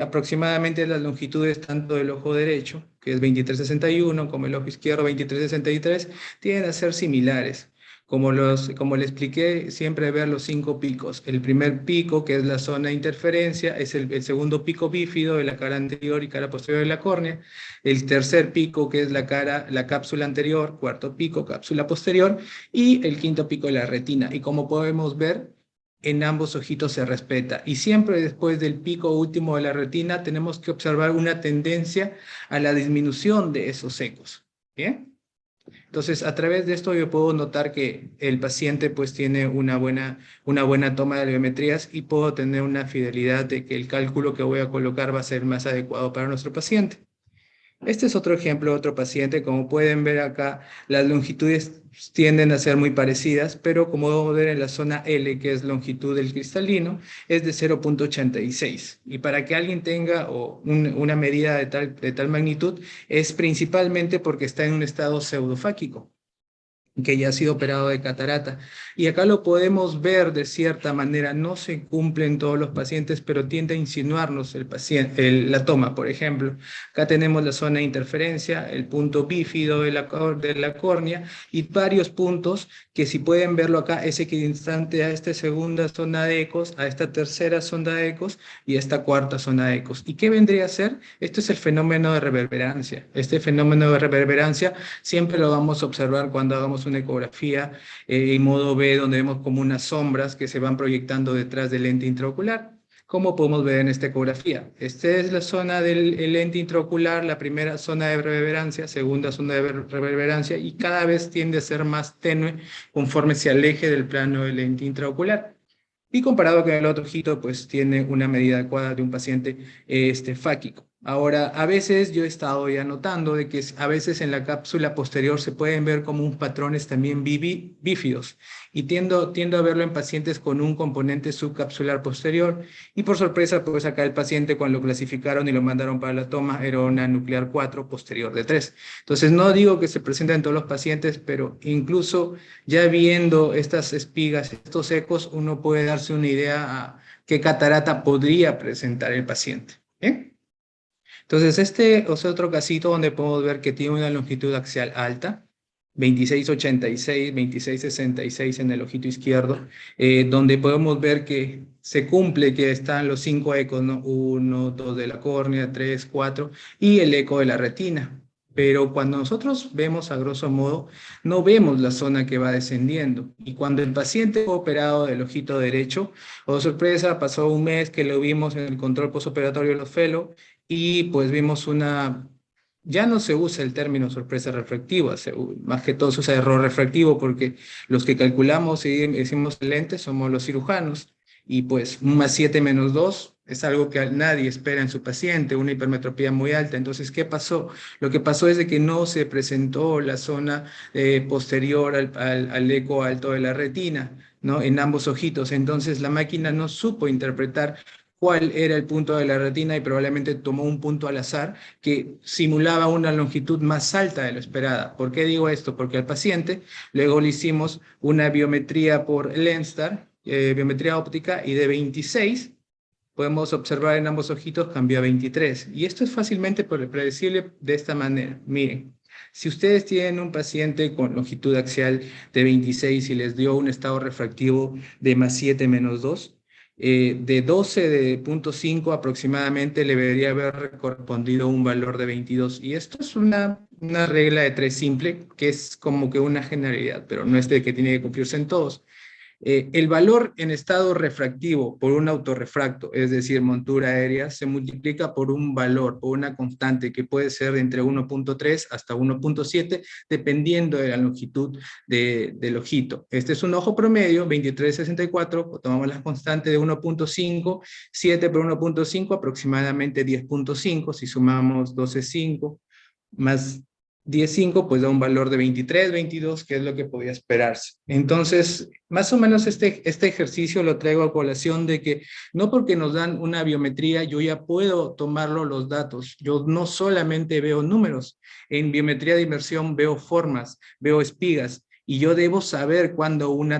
Speaker 4: aproximadamente las longitudes tanto del ojo derecho, que es 2361, como el ojo izquierdo, 2363, tienden a ser similares. Como le expliqué, siempre ver los 5 picos. El primer pico, que es la zona de interferencia, es el segundo pico bífido de la cara anterior y cara posterior de la córnea. El tercer pico, que es la cápsula anterior, cuarto pico, cápsula posterior, y el quinto pico de la retina. Y como podemos ver, en ambos ojitos se respeta. Y siempre después del pico último de la retina, tenemos que observar una tendencia a la disminución de esos ecos. ¿Bien? Entonces, a través de esto yo puedo notar que el paciente pues tiene una buena toma de biometrías y puedo tener una fidelidad de que el cálculo que voy a colocar va a ser más adecuado para nuestro paciente. Este es otro ejemplo de otro paciente. Como pueden ver acá, las longitudes tienden a ser muy parecidas, pero como podemos ver en la zona L, que es longitud del cristalino, es de 0.86. Y para que alguien tenga una medida de tal magnitud, es principalmente porque está en un estado pseudofáquico, que ya ha sido operado de catarata. Y acá lo podemos ver de cierta manera, no se cumple en todos los pacientes, pero tiende a insinuarnos la toma. Por ejemplo, acá tenemos la zona de interferencia, el punto bífido de la córnea y varios puntos que, si pueden verlo acá, es equidistante a esta segunda zona de ecos, a esta tercera zona de ecos y a esta cuarta zona de ecos. ¿Y qué vendría a ser? Esto es el fenómeno de reverberancia. Este fenómeno de reverberancia siempre lo vamos a observar cuando hagamos una ecografía en modo B, donde vemos como unas sombras que se van proyectando detrás del lente intraocular, como podemos ver en esta ecografía. Esta es la zona del lente intraocular, la primera zona de reverberancia, segunda zona de reverberancia, y cada vez tiende a ser más tenue conforme se aleje del plano del lente intraocular. Y comparado con el otro ojito, pues tiene una medida adecuada de un paciente fáquico. Ahora, a veces yo he estado ya notando de que a veces en la cápsula posterior se pueden ver como unos patrones también bífidos, y tiendo a verlo en pacientes con un componente subcapsular posterior, y por sorpresa, pues acá el paciente, cuando lo clasificaron y lo mandaron para la toma, era una nuclear 4 posterior de 3. Entonces, no digo que se presenta en todos los pacientes, pero incluso ya viendo estas espigas, estos ecos, uno puede darse una idea a qué catarata podría presentar el paciente. ¿Bien? Entonces, este es otro casito donde podemos ver que tiene una longitud axial alta. 2686, 2666 en el ojito izquierdo, donde podemos ver que se cumple que están los 5 ecos, ¿no? 1, 2 de la córnea, 3, 4, y el eco de la retina. Pero cuando nosotros vemos a grosso modo, no vemos la zona que va descendiendo. Y cuando el paciente fue operado del ojito derecho, oh sorpresa, pasó un mes que lo vimos en el control postoperatorio de los fellow, y pues vimos una... Ya no se usa el término sorpresa refractiva, más que todo se usa error refractivo, porque los que calculamos y decimos lentes somos los cirujanos, y pues un +7 -2 es algo que nadie espera en su paciente, una hipermetropía muy alta. Entonces, ¿qué pasó? Lo que pasó es de que no se presentó la zona posterior al eco alto de la retina, ¿no? En ambos ojitos. Entonces, la máquina no supo interpretar cuál era el punto de la retina y probablemente tomó un punto al azar que simulaba una longitud más alta de lo esperada. ¿Por qué digo esto? Porque al paciente luego le hicimos una biometría por Lenstar, biometría óptica, y de 26 podemos observar en ambos ojitos cambió a 23. Y esto es fácilmente predecible de esta manera. Miren, si ustedes tienen un paciente con longitud axial de 26 y les dio un estado refractivo de +7 -2, de 12.5 aproximadamente le debería haber correspondido un valor de 22. Y esto es una regla de 3 simple, que es como que una generalidad, pero no es de que tiene que cumplirse en todos. El valor en estado refractivo por un autorrefracto, es decir, montura aérea, se multiplica por un valor o una constante que puede ser de entre 1.3 hasta 1.7, dependiendo de la longitud del ojito. Este es un ojo promedio, 23.64, tomamos la constante de 1.5, 7 por 1.5, aproximadamente 10.5, si sumamos 12.5 más 10.5, pues da un valor de 23, 22, que es lo que podía esperarse. Entonces, más o menos este ejercicio lo traigo a colación de que no porque nos dan una biometría, yo ya puedo tomarlo los datos. Yo no solamente veo números. En biometría de inmersión veo formas, veo espigas, y yo debo saber cuándo una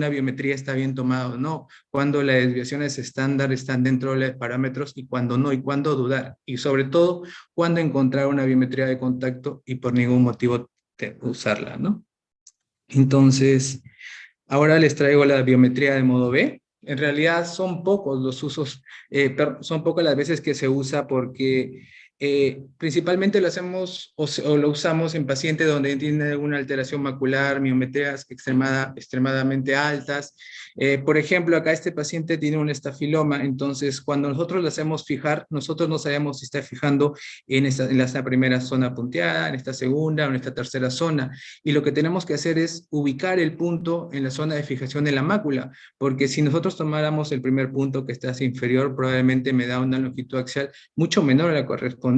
Speaker 4: biometría está bien tomada o no, cuándo las desviaciones estándar están dentro de los parámetros y cuándo no, y cuándo dudar. Y sobre todo, cuándo encontrar una biometría de contacto y por ningún motivo usarla, ¿no? Entonces, ahora les traigo la biometría de modo B. En realidad son pocos los usos, son pocas las veces que se usa porque principalmente lo hacemos o lo usamos en pacientes donde tienen alguna alteración macular, miometrías extremadamente altas. Por ejemplo, acá este paciente tiene un estafiloma, entonces cuando nosotros lo hacemos fijar, nosotros no sabemos si está fijando en esta primera zona punteada, en esta segunda o en esta tercera zona, y lo que tenemos que hacer es ubicar el punto en la zona de fijación de la mácula, porque si nosotros tomáramos el primer punto que está hacia inferior, probablemente me da una longitud axial mucho menor a la correspondiente,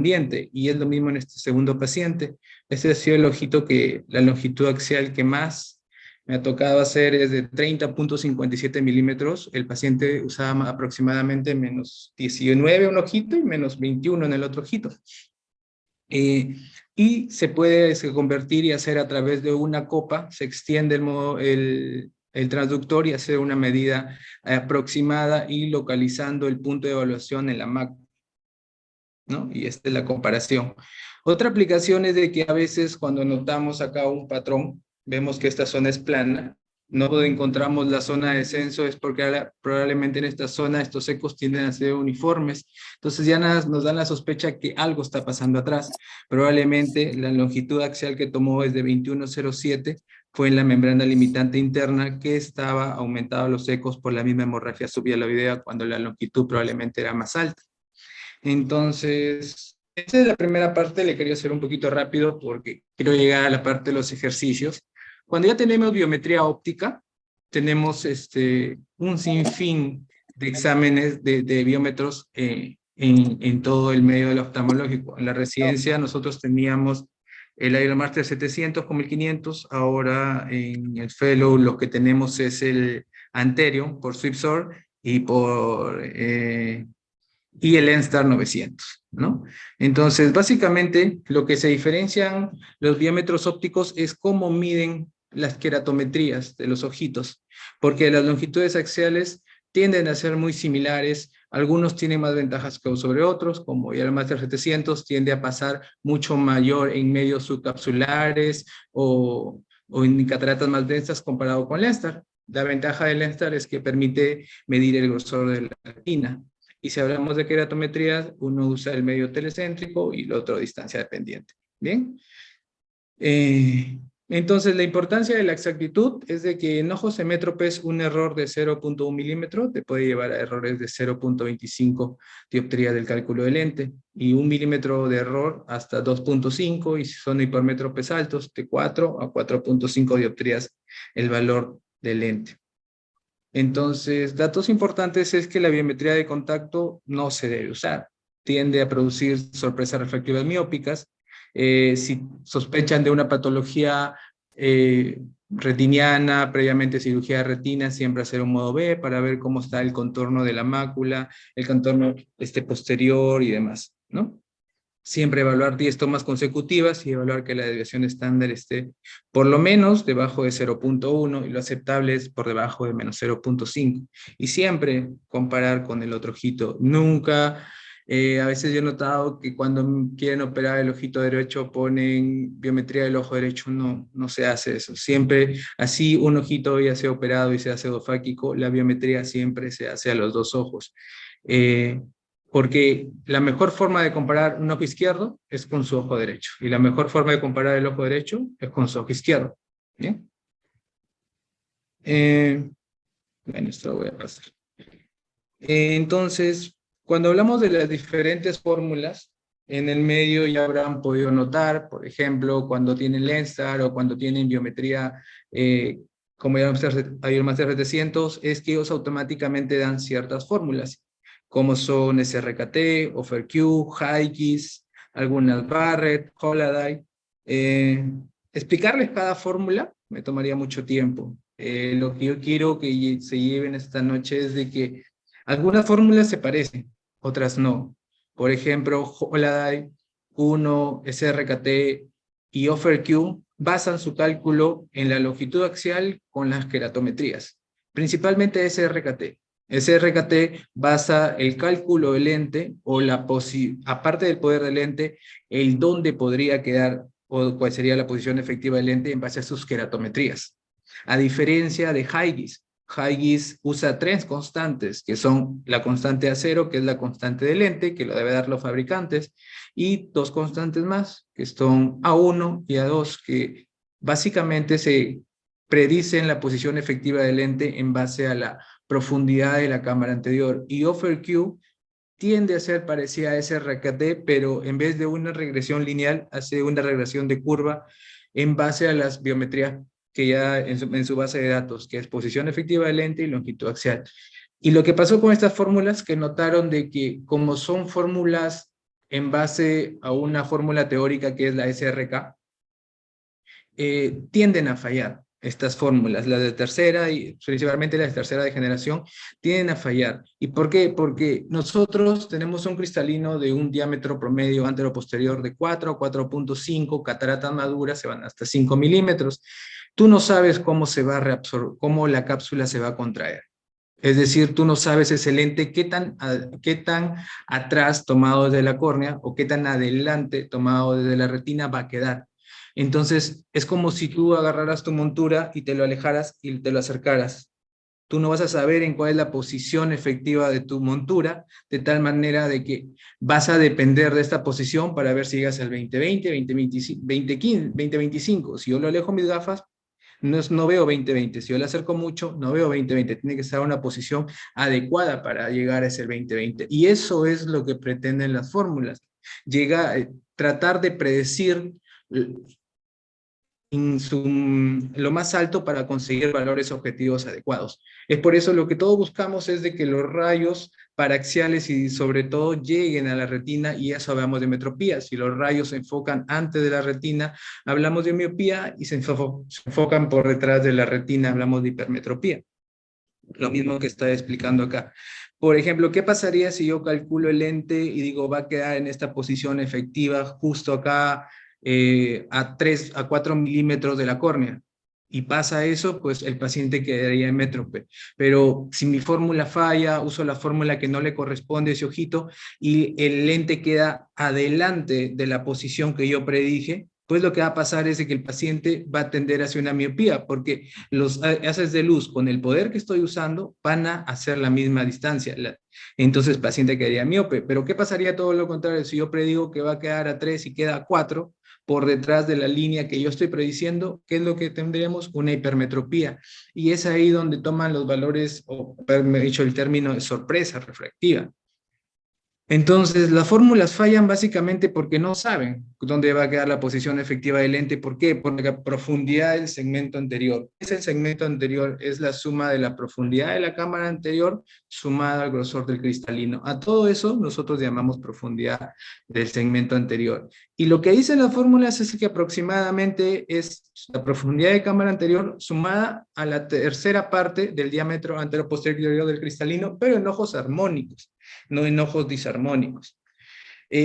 Speaker 4: y es lo mismo en este segundo paciente. Este ha sido el ojito que la longitud axial que más me ha tocado hacer es de 30.57 milímetros. El paciente usaba aproximadamente -19 un ojito y -21 en el otro ojito. Y se puede convertir y hacer a través de una copa, se extiende el transductor y hacer una medida aproximada y localizando el punto de evaluación en la mácula, ¿no? Y esta es la comparación. Otra aplicación es de que a veces cuando notamos acá un patrón, vemos que esta zona es plana, no encontramos la zona de descenso, es porque probablemente en esta zona estos ecos tienden a ser uniformes, entonces ya nos dan la sospecha que algo está pasando atrás. Probablemente la longitud axial que tomó es de 21.07, fue en la membrana limitante interna que estaba aumentado los ecos por la misma hemorragia subhialoidea cuando la longitud probablemente era más alta. Entonces, esta es la primera parte, le quería hacer un poquito rápido porque quiero llegar a la parte de los ejercicios. Cuando ya tenemos biometría óptica, tenemos un sinfín de exámenes de biómetros en todo el medio del oftalmológico. En la residencia nosotros teníamos el Aeromaster 700 con 1500, ahora en el Fellow lo que tenemos es el Anterior por Swipsor y el Lenstar 900, ¿no? Entonces, básicamente, lo que se diferencian los diámetros ópticos es cómo miden las queratometrías de los ojitos, porque las longitudes axiales tienden a ser muy similares Algunos tienen más ventajas que sobre otros, como ya el Master 700 tiende a pasar mucho mayor en medios subcapsulares o en cataratas más densas comparado con Lenstar. La ventaja del Lenstar es que permite medir el grosor de la retina. Y si hablamos de queratometría, uno usa el medio telecéntrico y el otro distancia dependiente. ¿Bien? Entonces, la importancia de la exactitud es de que en ojos semétropes un error de 0.1 milímetro te puede llevar a errores de 0.25 dioptrías del cálculo de lente, y 1 milímetro de error hasta 2.5, y si son hipermétropes altos, de 4 a 4.5 dioptrías el valor del lente. Entonces, datos importantes es que la biometría de contacto no se debe usar. Tiende a producir sorpresas refractivas miópicas. Si sospechan de una patología retiniana, previamente cirugía de retina, siempre hacer un modo B para ver cómo está el contorno de la mácula, el contorno posterior y demás, ¿no? Siempre evaluar 10 tomas consecutivas y evaluar que la desviación estándar esté por lo menos debajo de 0.1 y lo aceptable es por debajo de menos 0.5. Y siempre comparar con el otro ojito. Nunca, a veces yo he notado que cuando quieren operar el ojito derecho ponen biometría del ojo derecho. No, no se hace eso. Siempre, así un ojito ya sea operado y sea pseudofáquico, la biometría siempre se hace a los dos ojos. Porque la mejor forma de comparar un ojo izquierdo es con su ojo derecho, y la mejor forma de comparar el ojo derecho es con su ojo izquierdo. ¿Bien? Bueno, esto lo voy a pasar. Entonces, cuando hablamos de las diferentes fórmulas, en el medio ya habrán podido notar, por ejemplo, cuando tienen Lenstar o cuando tienen biometría, como ya hay el Master 700, es que ellos automáticamente dan ciertas fórmulas, como son SRKT, OfferQ, Hikes, algunas Barrett, Holaday. Explicarles cada fórmula me tomaría mucho tiempo. Lo que yo quiero que se lleven esta noche es de que algunas fórmulas se parecen, otras no. Por ejemplo, Holaday, 1, SRKT y OfferQ basan su cálculo en la longitud axial con las queratometrías, principalmente SRKT. SRKT basa el cálculo del lente, o aparte del poder del lente, el dónde podría quedar o cuál sería la posición efectiva del lente en base a sus queratometrías. A diferencia de Hygis, Hygis usa 3 constantes, que son la constante A0, que es la constante del lente, que lo debe dar los fabricantes, y 2 constantes más, que son A1 y A2, que básicamente se predicen la posición efectiva del lente en base a la profundidad de la cámara anterior. Y OfferQ tiende a ser parecida a SRKT, pero en vez de una regresión lineal, hace una regresión de curva en base a las biometrías que ya en su base de datos, que es posición efectiva del lente y longitud axial. Y lo que pasó con estas fórmulas, que notaron de que como son fórmulas en base a una fórmula teórica que es la SRK, tienden a fallar estas fórmulas, las de tercera y principalmente las de tercera de generación, tienden a fallar. ¿Y por qué? Porque nosotros tenemos un cristalino de un diámetro promedio antero-posterior de 4 a 4.5, cataratas maduras se van hasta 5 milímetros. Tú no sabes cómo se va a reabsorber, cómo la cápsula se va a contraer. Es decir, tú no sabes ese lente qué tan atrás tomado desde la córnea o qué tan adelante tomado desde la retina va a quedar. Entonces, es como si tú agarraras tu montura y te lo alejaras y te lo acercaras. Tú no vas a saber en cuál es la posición efectiva de tu montura, de tal manera de que vas a depender de esta posición para ver si llegas al 2020, 2025. Si yo lo alejo mis gafas, no veo 2020. Si yo le acerco mucho, no veo 2020. Tiene que estar en una posición adecuada para llegar a ese 2020. Y eso es lo que pretenden las fórmulas. Tratar de predecir lo más alto para conseguir valores objetivos adecuados. Es por eso lo que todos buscamos es de que los rayos paraxiales y sobre todo lleguen a la retina, y eso hablamos de metropía. Si los rayos se enfocan antes de la retina, hablamos de miopía, y se enfocan por detrás de la retina, hablamos de hipermetropía. Lo mismo que está explicando acá. Por ejemplo, ¿qué pasaría si yo calculo el lente y digo va a quedar en esta posición efectiva justo acá, a 4 milímetros de la córnea? y pasa eso, pues el paciente quedaría hemétrope. Pero si mi fórmula falla, uso la fórmula que no le corresponde a ese ojito y el lente queda adelante de la posición que yo predije, pues lo que va a pasar es de que el paciente va a tender hacia una miopía, porque los haces de luz con el poder que estoy usando van a hacer la misma distancia. Entonces el paciente quedaría miope. Pero ¿qué pasaría todo lo contrario? Si yo predigo que va a quedar a 3 y queda a 4, por detrás de la línea que yo estoy prediciendo, ¿qué es lo que tendremos? Una hipermetropía. Y es ahí donde toman los valores, o me he dicho el término de sorpresa refractiva. Entonces, las fórmulas fallan básicamente porque no saben dónde va a quedar la posición efectiva del lente. ¿Por qué? Por la profundidad del segmento anterior. ¿Qué es el segmento anterior? Es la suma de la profundidad de la cámara anterior sumada al grosor del cristalino. A todo eso nosotros llamamos profundidad del segmento anterior. Y lo que dicen las fórmulas es que aproximadamente es la profundidad de cámara anterior sumada a la tercera parte del diámetro anteroposterior del cristalino, pero en ojos armónicos, no en ojos disarmónicos.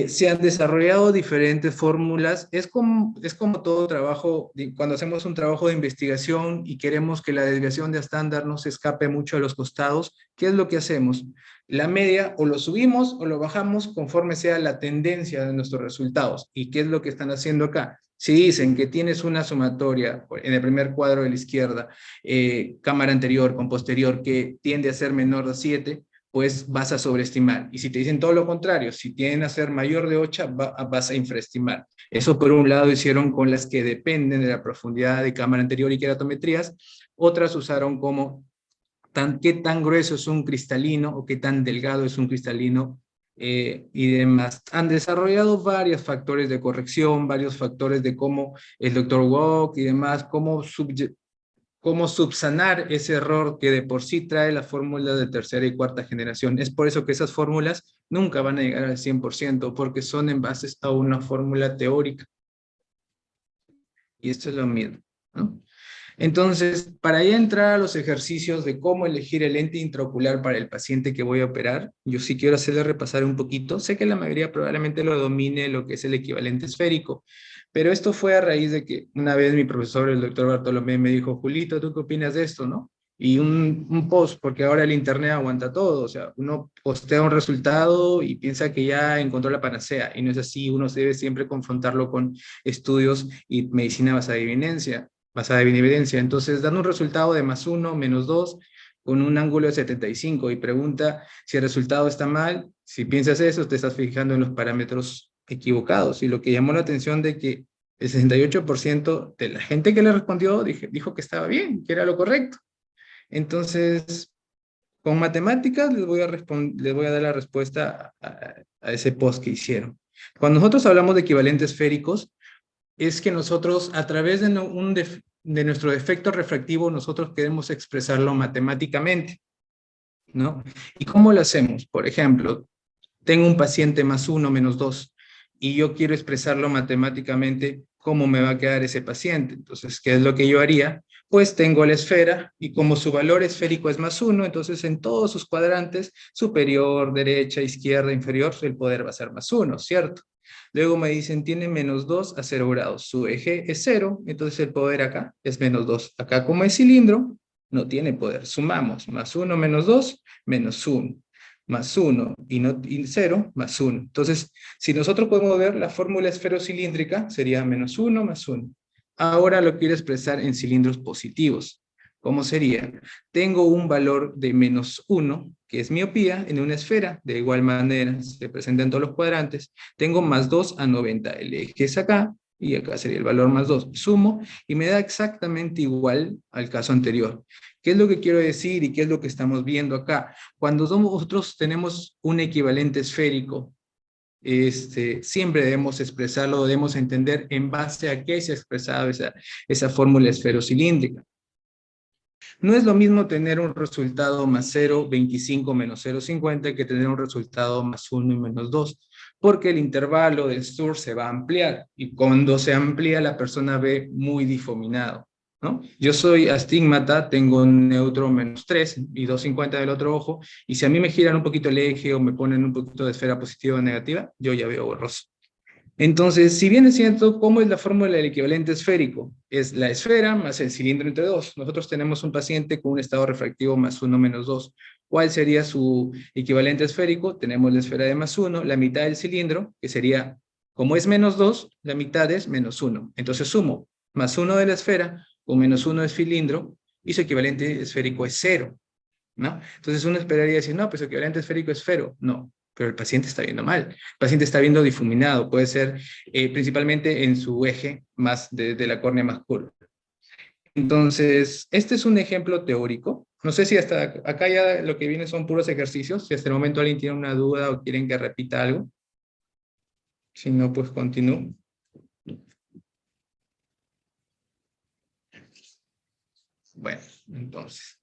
Speaker 4: Se han desarrollado diferentes fórmulas. Es como todo trabajo, cuando hacemos un trabajo de investigación y queremos que la desviación de estándar no se escape mucho a los costados, ¿qué es lo que hacemos? La media o lo subimos o lo bajamos conforme sea la tendencia de nuestros resultados. ¿Y qué es lo que están haciendo acá? Si dicen que tienes una sumatoria en el primer cuadro de la izquierda, cámara anterior con posterior, que tiende a ser menor de 7, pues vas a sobreestimar. Y si te dicen todo lo contrario, si tienden a ser mayor de 8, vas a infraestimar. Eso por un lado hicieron con las que dependen de la profundidad de cámara anterior y queratometrías. Otras usaron como qué tan grueso es un cristalino o qué tan delgado es un cristalino y demás. Han desarrollado varios factores de corrección, varios factores de cómo el Dr. Wok y demás, cómo subsanar ese error que de por sí trae la fórmula de tercera y cuarta generación. Es por eso que esas fórmulas nunca van a llegar al 100%, porque son en base a una fórmula teórica. Y esto es lo mismo, ¿no? Entonces, para ya entrar a los ejercicios de cómo elegir el lente intraocular para el paciente que voy a operar, yo sí quiero hacerle repasar un poquito. Sé que la mayoría probablemente lo domine lo que es el equivalente esférico, pero esto fue a raíz de que una vez mi profesor, el doctor Bartolomé, me dijo, Julito, ¿tú qué opinas de esto, no? Y un post, porque ahora el internet aguanta todo, o sea, uno postea un resultado y piensa que ya encontró la panacea, y no es así. Uno debe siempre confrontarlo con estudios y medicina basada en evidencia. Entonces, dan un resultado de +1, -2, con un ángulo de 75, y pregunta si el resultado está mal. Si piensas eso, te estás fijando en los parámetros equivocados. Y lo que llamó la atención de que el 68% de la gente que le respondió dijo que estaba bien, que era lo correcto. Entonces, con matemáticas les voy a dar la respuesta a ese post que hicieron. Cuando nosotros hablamos de equivalentes esféricos, es que nosotros, a través de nuestro defecto refractivo, nosotros queremos expresarlo matemáticamente, ¿no? ¿Y cómo lo hacemos? Por ejemplo, tengo un paciente +1, -2, y yo quiero expresarlo matemáticamente, ¿cómo me va a quedar ese paciente? Entonces, ¿qué es lo que yo haría? Pues tengo la esfera, y como su valor esférico es +1, entonces en todos sus cuadrantes, superior, derecha, izquierda, inferior, el poder va a ser +1, ¿cierto? Luego me dicen, tiene -2 a 0 grados. Su eje es 0, entonces el poder acá es -2. Acá, como es cilindro, no tiene poder. Sumamos, +1 -2, -1. +1 y 0, +1. Entonces, si nosotros podemos ver, la fórmula esferocilíndrica sería -1 +1. Ahora lo quiero expresar en cilindros positivos. ¿Cómo sería? Tengo un valor de -1, que es miopía, en una esfera. De igual manera, se presenta en todos los cuadrantes. Tengo +2 a 90. El eje es acá, y acá sería el valor +2. Sumo, y me da exactamente igual al caso anterior. ¿Qué es lo que quiero decir y qué es lo que estamos viendo acá? Cuando nosotros tenemos un equivalente esférico, siempre debemos expresarlo, debemos entender en base a qué se ha expresado esa fórmula esferocilíndrica. No es lo mismo tener un resultado +0, 25 menos 0,50 que tener un resultado +1 y -2, porque el intervalo del SUR se va a ampliar, y cuando se amplía la persona ve muy difuminado, ¿no? Yo soy astigmata, tengo un neutro -3 y 2,50 del otro ojo, y si a mí me giran un poquito el eje o me ponen un poquito de esfera positiva o negativa, yo ya veo borroso. Entonces, si bien es cierto, ¿cómo es la fórmula del equivalente esférico? Es la esfera más el cilindro entre 2. Nosotros tenemos un paciente con un estado refractivo +1 -2. ¿Cuál sería su equivalente esférico? Tenemos la esfera de +1, la mitad del cilindro, que sería, como es -2, la mitad es -1. Entonces sumo +1 de la esfera con -1 del cilindro, y su equivalente esférico es 0, ¿no? Entonces uno esperaría decir, no, pues su equivalente esférico es 0. No, pero el paciente está viendo mal. El paciente está viendo difuminado, puede ser principalmente en su eje más de la córnea más curva. Entonces, este es un ejemplo teórico. No sé si hasta acá ya lo que viene son puros ejercicios. Si hasta el momento alguien tiene una duda o quieren que repita algo. Si no, pues continúo. Bueno, entonces.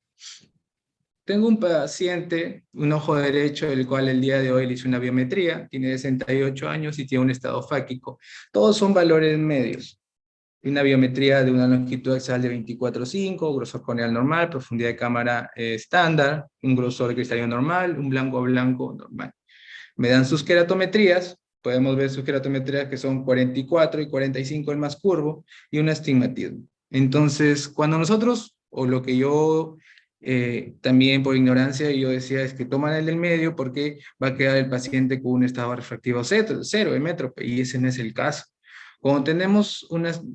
Speaker 4: Tengo un paciente, un ojo derecho, el cual el día de hoy le hice una biometría, tiene 68 años y tiene un estado fáquico. Todos son valores medios. Una biometría de una longitud axial de 24,5, grosor corneal normal, profundidad de cámara estándar, un grosor cristalino normal, un blanco a blanco normal. Me dan sus queratometrías, podemos ver sus queratometrías que son 44 y 45 el más curvo, y un astigmatismo. Entonces, cuando nosotros, o lo que yo también por ignorancia yo decía es que toman el del medio porque va a quedar el paciente con un estado refractivo cero, hemétrope, y ese no es el caso. Cuando tenemos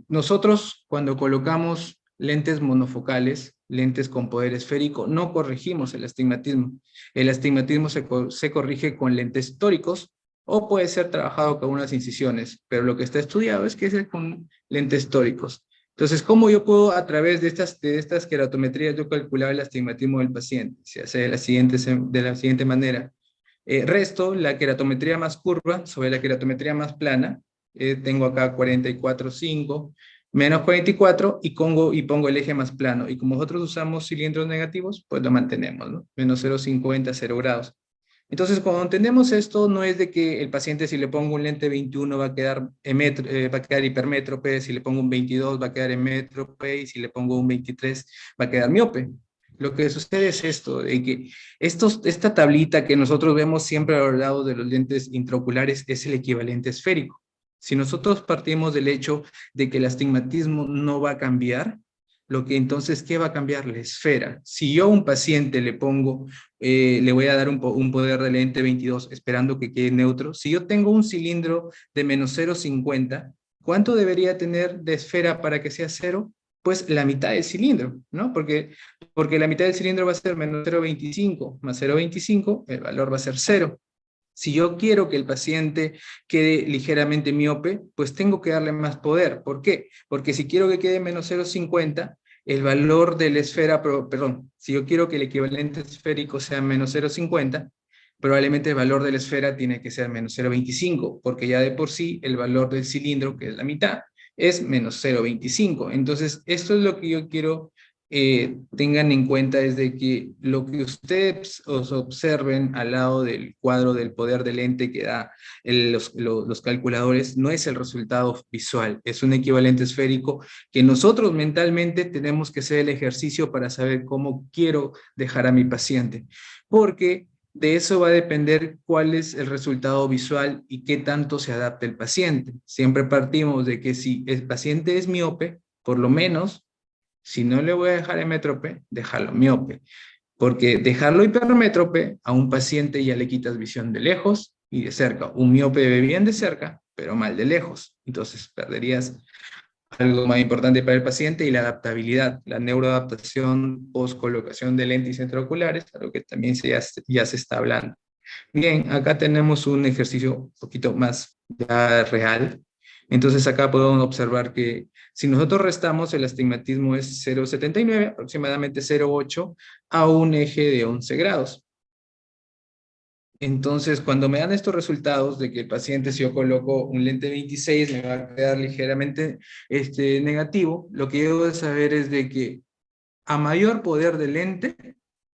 Speaker 4: nosotros cuando colocamos lentes monofocales, lentes con poder esférico, no corregimos el astigmatismo. El astigmatismo se corrige con lentes tóricos o puede ser trabajado con unas incisiones, pero lo que está estudiado es que es con lentes tóricos. Entonces, ¿cómo yo puedo a través de estas queratometrías yo calcular el astigmatismo del paciente? Se hace de la siguiente manera. Resto la queratometría más curva sobre la queratometría más plana. Tengo acá 44,5 menos 44 y pongo el eje más plano. Y como nosotros usamos cilindros negativos, pues lo mantenemos, ¿no? Menos 0,50, 0 grados. Entonces, cuando entendemos esto, no es de que el paciente si le pongo un lente 21 va a quedar hipermétrope, si le pongo un 22 va a quedar hemétrope, y si le pongo un 23 va a quedar miope. Lo que sucede es esto, de que esta tablita que nosotros vemos siempre a los lados de los lentes intraoculares es el equivalente esférico. Si nosotros partimos del hecho de que el astigmatismo no va a cambiar, lo que entonces, ¿qué va a cambiar? La esfera. Si yo a un paciente le pongo, le voy a dar un poder de lente 22 esperando que quede neutro, si yo tengo un cilindro de menos 0,50, ¿cuánto debería tener de esfera para que sea 0? Pues la mitad del cilindro, ¿no? Porque la mitad del cilindro va a ser menos 0,25 más 0,25, el valor va a ser 0. Si yo quiero que el paciente quede ligeramente miope, pues tengo que darle más poder. ¿Por qué? Porque si quiero que quede menos 0,50, el valor de la esfera, perdón, si yo quiero que el equivalente esférico sea menos 0,50, probablemente el valor de la esfera tiene que ser menos 0,25, porque ya de por sí el valor del cilindro, que es la mitad, es menos 0,25. Entonces, esto es lo que yo quiero tengan en cuenta, es de que lo que ustedes os observen al lado del cuadro del poder del lente que da los calculadores no es el resultado visual, es un equivalente esférico que nosotros mentalmente tenemos que hacer el ejercicio para saber cómo quiero dejar a mi paciente, porque de eso va a depender cuál es el resultado visual y qué tanto se adapta el paciente. Siempre partimos de que si el paciente es miope, por lo menos, si no le voy a dejar hemétrope, dejarlo miope. Porque dejarlo hipermétrope a un paciente ya le quitas visión de lejos y de cerca. Un miope ve bien de cerca, pero mal de lejos. Entonces perderías algo más importante para el paciente, y la adaptabilidad, la neuroadaptación post colocación de lentes intraoculares, algo que también ya se está hablando. Bien, acá tenemos un ejercicio un poquito más ya real. Entonces acá podemos observar que si nosotros restamos, el astigmatismo es 0,79, aproximadamente 0,8 a un eje de 11 grados. Entonces, cuando me dan estos resultados de que el paciente, si yo coloco un lente 26, me va a quedar ligeramente negativo, lo que yo debo saber es de que a mayor poder de lente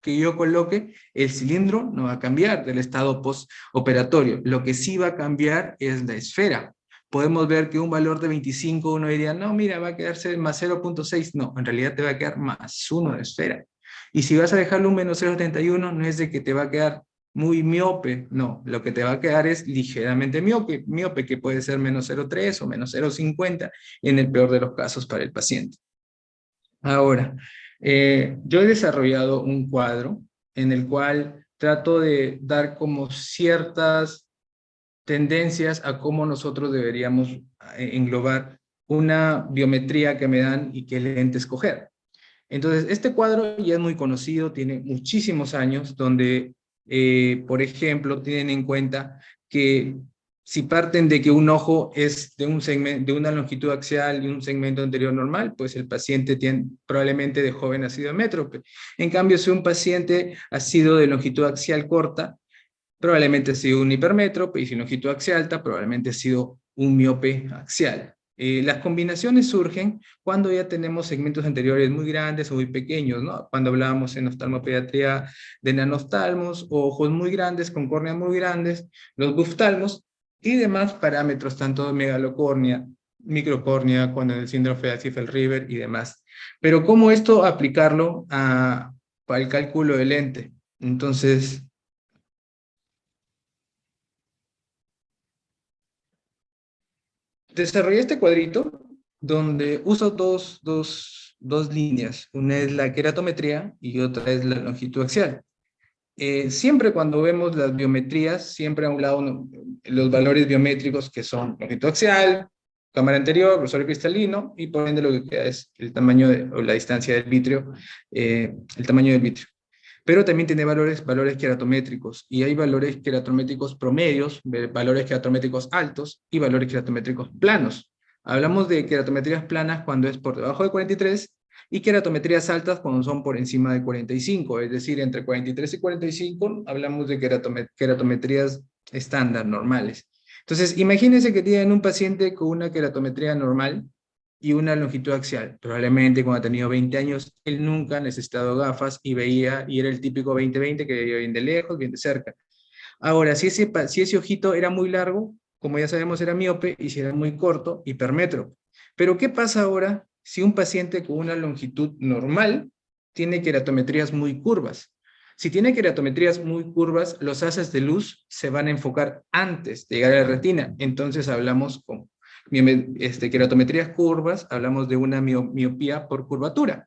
Speaker 4: que yo coloque, el cilindro no va a cambiar del estado postoperatorio. Lo que sí va a cambiar es la esfera. Podemos ver que un valor de 25, uno diría, no, mira, va a quedarse más 0,6. No, en realidad te va a quedar más 1 de esfera. Y si vas a dejarlo un menos 0,71, no es de que te va a quedar muy miope, no, lo que te va a quedar es ligeramente miope, que puede ser menos 0,3 o menos 0,50 en el peor de los casos para el paciente. Ahora, yo he desarrollado un cuadro en el cual trato de dar como ciertas tendencias a cómo nosotros deberíamos englobar una biometría que me dan y qué lente escoger. Entonces, este cuadro ya es muy conocido, tiene muchísimos años, donde, por ejemplo, tienen en cuenta que si parten de que un ojo es de un segmento, de una longitud axial y un segmento anterior normal, pues el paciente probablemente de joven ha sido metrópe. En cambio, si un paciente ha sido de longitud axial corta, probablemente ha sido un hipermétrope, y si longitud axial alta, probablemente ha sido un miope axial. Las combinaciones surgen cuando ya tenemos segmentos anteriores muy grandes o muy pequeños, ¿no? Cuando hablábamos en oftalmopediatría de nanoftalmos, o ojos muy grandes con córneas muy grandes, los buftalmos, y demás parámetros, tanto megalocornia, microcórnea, con el síndrome de Ziegfeld-River y demás. Pero ¿cómo esto aplicarlo al cálculo de lente? Entonces, desarrollé este cuadrito donde uso dos líneas. Una es la queratometría y otra es la longitud axial. Siempre cuando vemos las biometrías, siempre a un lado los valores biométricos, que son longitud axial, cámara anterior, grosor cristalino, y por ende lo que queda es el tamaño o la distancia del vítreo, el tamaño del vítreo. Pero también tiene valores queratométricos, y hay valores queratométricos promedios, valores queratométricos altos y valores queratométricos planos. Hablamos de queratometrías planas cuando es por debajo de 43, y queratometrías altas cuando son por encima de 45, es decir, entre 43 y 45 hablamos de queratometrías estándar, normales. Entonces, imagínense que tienen un paciente con una queratometría normal y una longitud axial. Probablemente cuando ha tenido 20 años, él nunca ha necesitado gafas y veía, y era el típico 20-20 que veía bien de lejos, bien de cerca. Ahora, si ese ojito era muy largo, como ya sabemos, era miope, y si era muy corto, hipermétrope. Pero ¿qué pasa ahora si un paciente con una longitud normal tiene queratometrías muy curvas? Si tiene queratometrías muy curvas, los haces de luz se van a enfocar antes de llegar a la retina. Entonces hablamos con queratometrías curvas, hablamos de una miopía por curvatura.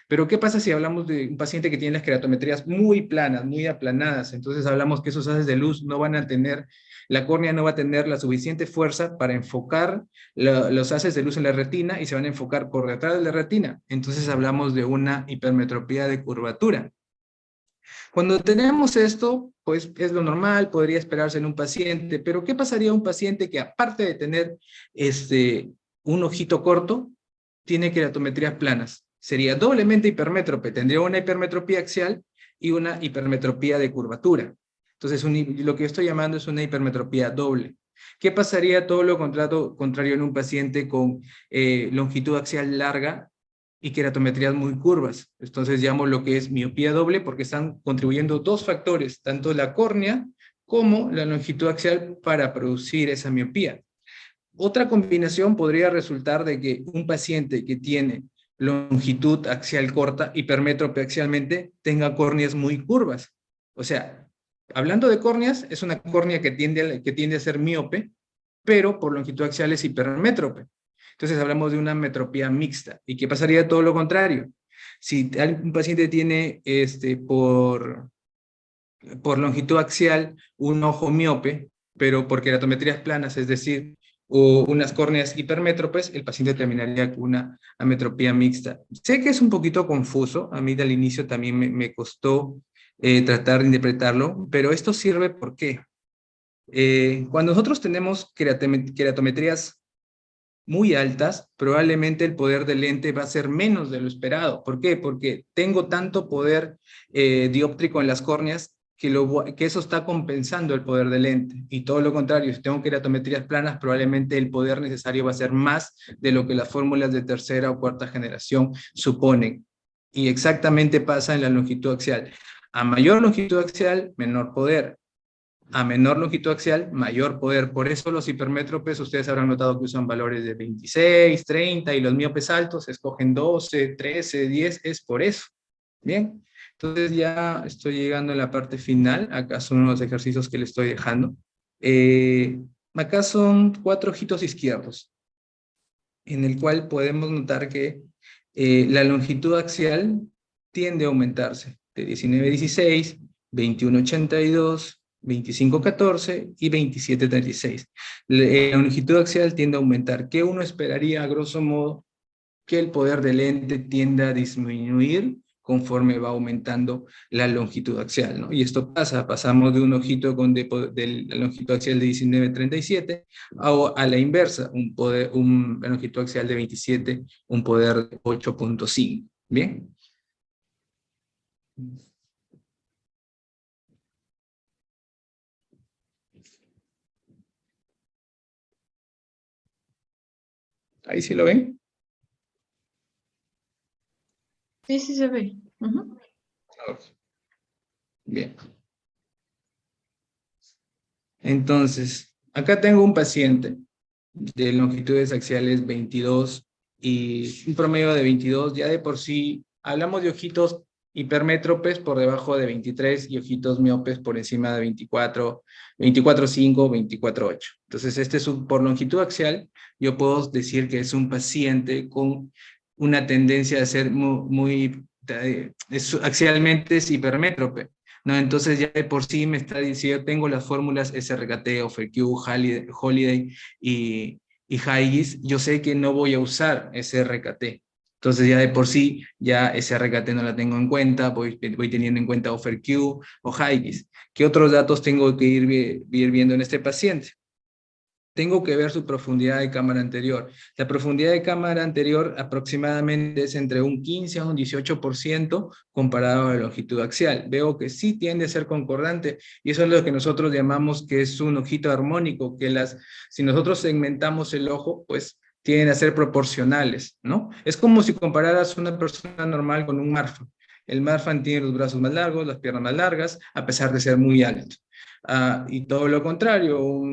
Speaker 4: Pero ¿qué pasa si hablamos de un paciente que tiene las queratometrías muy planas, muy aplanadas? Entonces hablamos que esos haces de luz no van a tener, la córnea no va a tener la suficiente fuerza para enfocar los haces de luz en la retina, y se van a enfocar por detrás de la retina. Entonces hablamos de una hipermetropía de curvatura. Cuando tenemos esto, pues es lo normal, podría esperarse en un paciente, pero ¿qué pasaría a un paciente que, aparte de tener un ojito corto, tiene queratometrías planas? Sería doblemente hipermétrope, tendría una hipermetropía axial y una hipermetropía de curvatura. Entonces, lo que estoy llamando es una hipermetropía doble. ¿Qué pasaría todo lo contrario en un paciente con longitud axial larga y queratometrías muy curvas? Entonces llamo lo que es miopía doble, porque están contribuyendo dos factores, tanto la córnea como la longitud axial, para producir esa miopía. Otra combinación podría resultar de que un paciente que tiene longitud axial corta, hipermétrope axialmente, tenga córneas muy curvas. O sea, hablando de córneas, es una córnea que tiende a ser miope, pero por longitud axial es hipermétrope. Entonces hablamos de una metropía mixta. ¿Y qué pasaría todo lo contrario? Si un paciente tiene por longitud axial un ojo miope, pero por queratometrías planas, es decir, o unas córneas hipermétropes, el paciente terminaría con una ametropía mixta. Sé que es un poquito confuso, a mí del inicio también me costó tratar de interpretarlo, pero esto sirve ¿por qué? Cuando nosotros tenemos queratometrías muy altas, probablemente el poder del lente va a ser menos de lo esperado. ¿Por qué? Porque tengo tanto poder dióptrico en las córneas que eso está compensando el poder del lente. Y todo lo contrario, si tengo queratometrías planas, probablemente el poder necesario va a ser más de lo que las fórmulas de tercera o cuarta generación suponen. Y exactamente pasa en la longitud axial. A mayor longitud axial, menor poder. A menor longitud axial, mayor poder. Por eso los hipermétropes, ustedes habrán notado que usan valores de 26, 30, y los miopes altos escogen 12, 13, 10, es por eso. Bien, entonces ya estoy llegando a la parte final. Acá son los ejercicios que le estoy dejando. Acá son 4 ojitos izquierdos, en el cual podemos notar que la longitud axial tiende a aumentarse de 19,16, 21,82, 25,14 y 27,36. La longitud axial tiende a aumentar. ¿Qué uno esperaría a grosso modo? Que el poder del lente tiende a disminuir conforme va aumentando la longitud axial, ¿no? Y esto pasamos de un ojito de la longitud axial de 19,37 a la inversa, una longitud axial de 27, un poder de 8,5. ¿Bien? ¿Ahí sí lo ven?
Speaker 3: Sí, sí se ve. Ujú.
Speaker 4: Bien. Entonces, acá tengo un paciente de longitudes axiales 22 y un promedio de 22, ya de por sí hablamos de ojitos hipermétropes por debajo de 23 y ojitos miopes por encima de 24, 24,5, 24,8. Entonces, por longitud axial, yo puedo decir que es un paciente con una tendencia a ser axialmente es hipermétrope, ¿no? Entonces ya de por sí me está diciendo, tengo las fórmulas SRKT, OFQ, Holiday y Haigis, yo sé que no voy a usar SRKT. Entonces ya de por sí, ya SRKT no la tengo en cuenta, voy teniendo en cuenta OFQ o Haigis. ¿Qué otros datos tengo que ir viendo en este paciente? Tengo que ver su profundidad de cámara anterior. La profundidad de cámara anterior aproximadamente es entre un 15 a un 18% comparado a la longitud axial. Veo que sí tiende a ser concordante y eso es lo que nosotros llamamos que es un ojito armónico, que si nosotros segmentamos el ojo, pues tienden a ser proporcionales, ¿no? Es como si compararas una persona normal con un Marfan. El Marfan tiene los brazos más largos, las piernas más largas, a pesar de ser muy alto. Y todo lo contrario,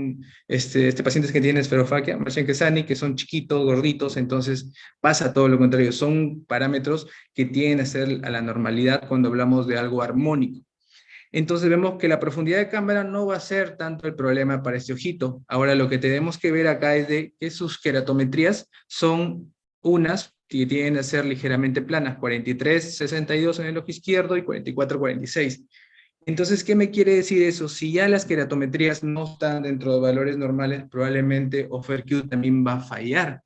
Speaker 4: este pacientes que tienen esferofaquia, Marchen-Kesani, que son chiquitos, gorditos, entonces pasa todo lo contrario. Son parámetros que tienden a ser a la normalidad cuando hablamos de algo armónico. Entonces vemos que la profundidad de cámara no va a ser tanto el problema para este ojito. Ahora lo que tenemos que ver acá es de que sus queratometrías son unas que tienden a ser ligeramente planas, 43,62 en el ojo izquierdo y 44,46. Entonces, ¿qué me quiere decir eso? Si ya las queratometrías no están dentro de valores normales, probablemente OFQ también va a fallar.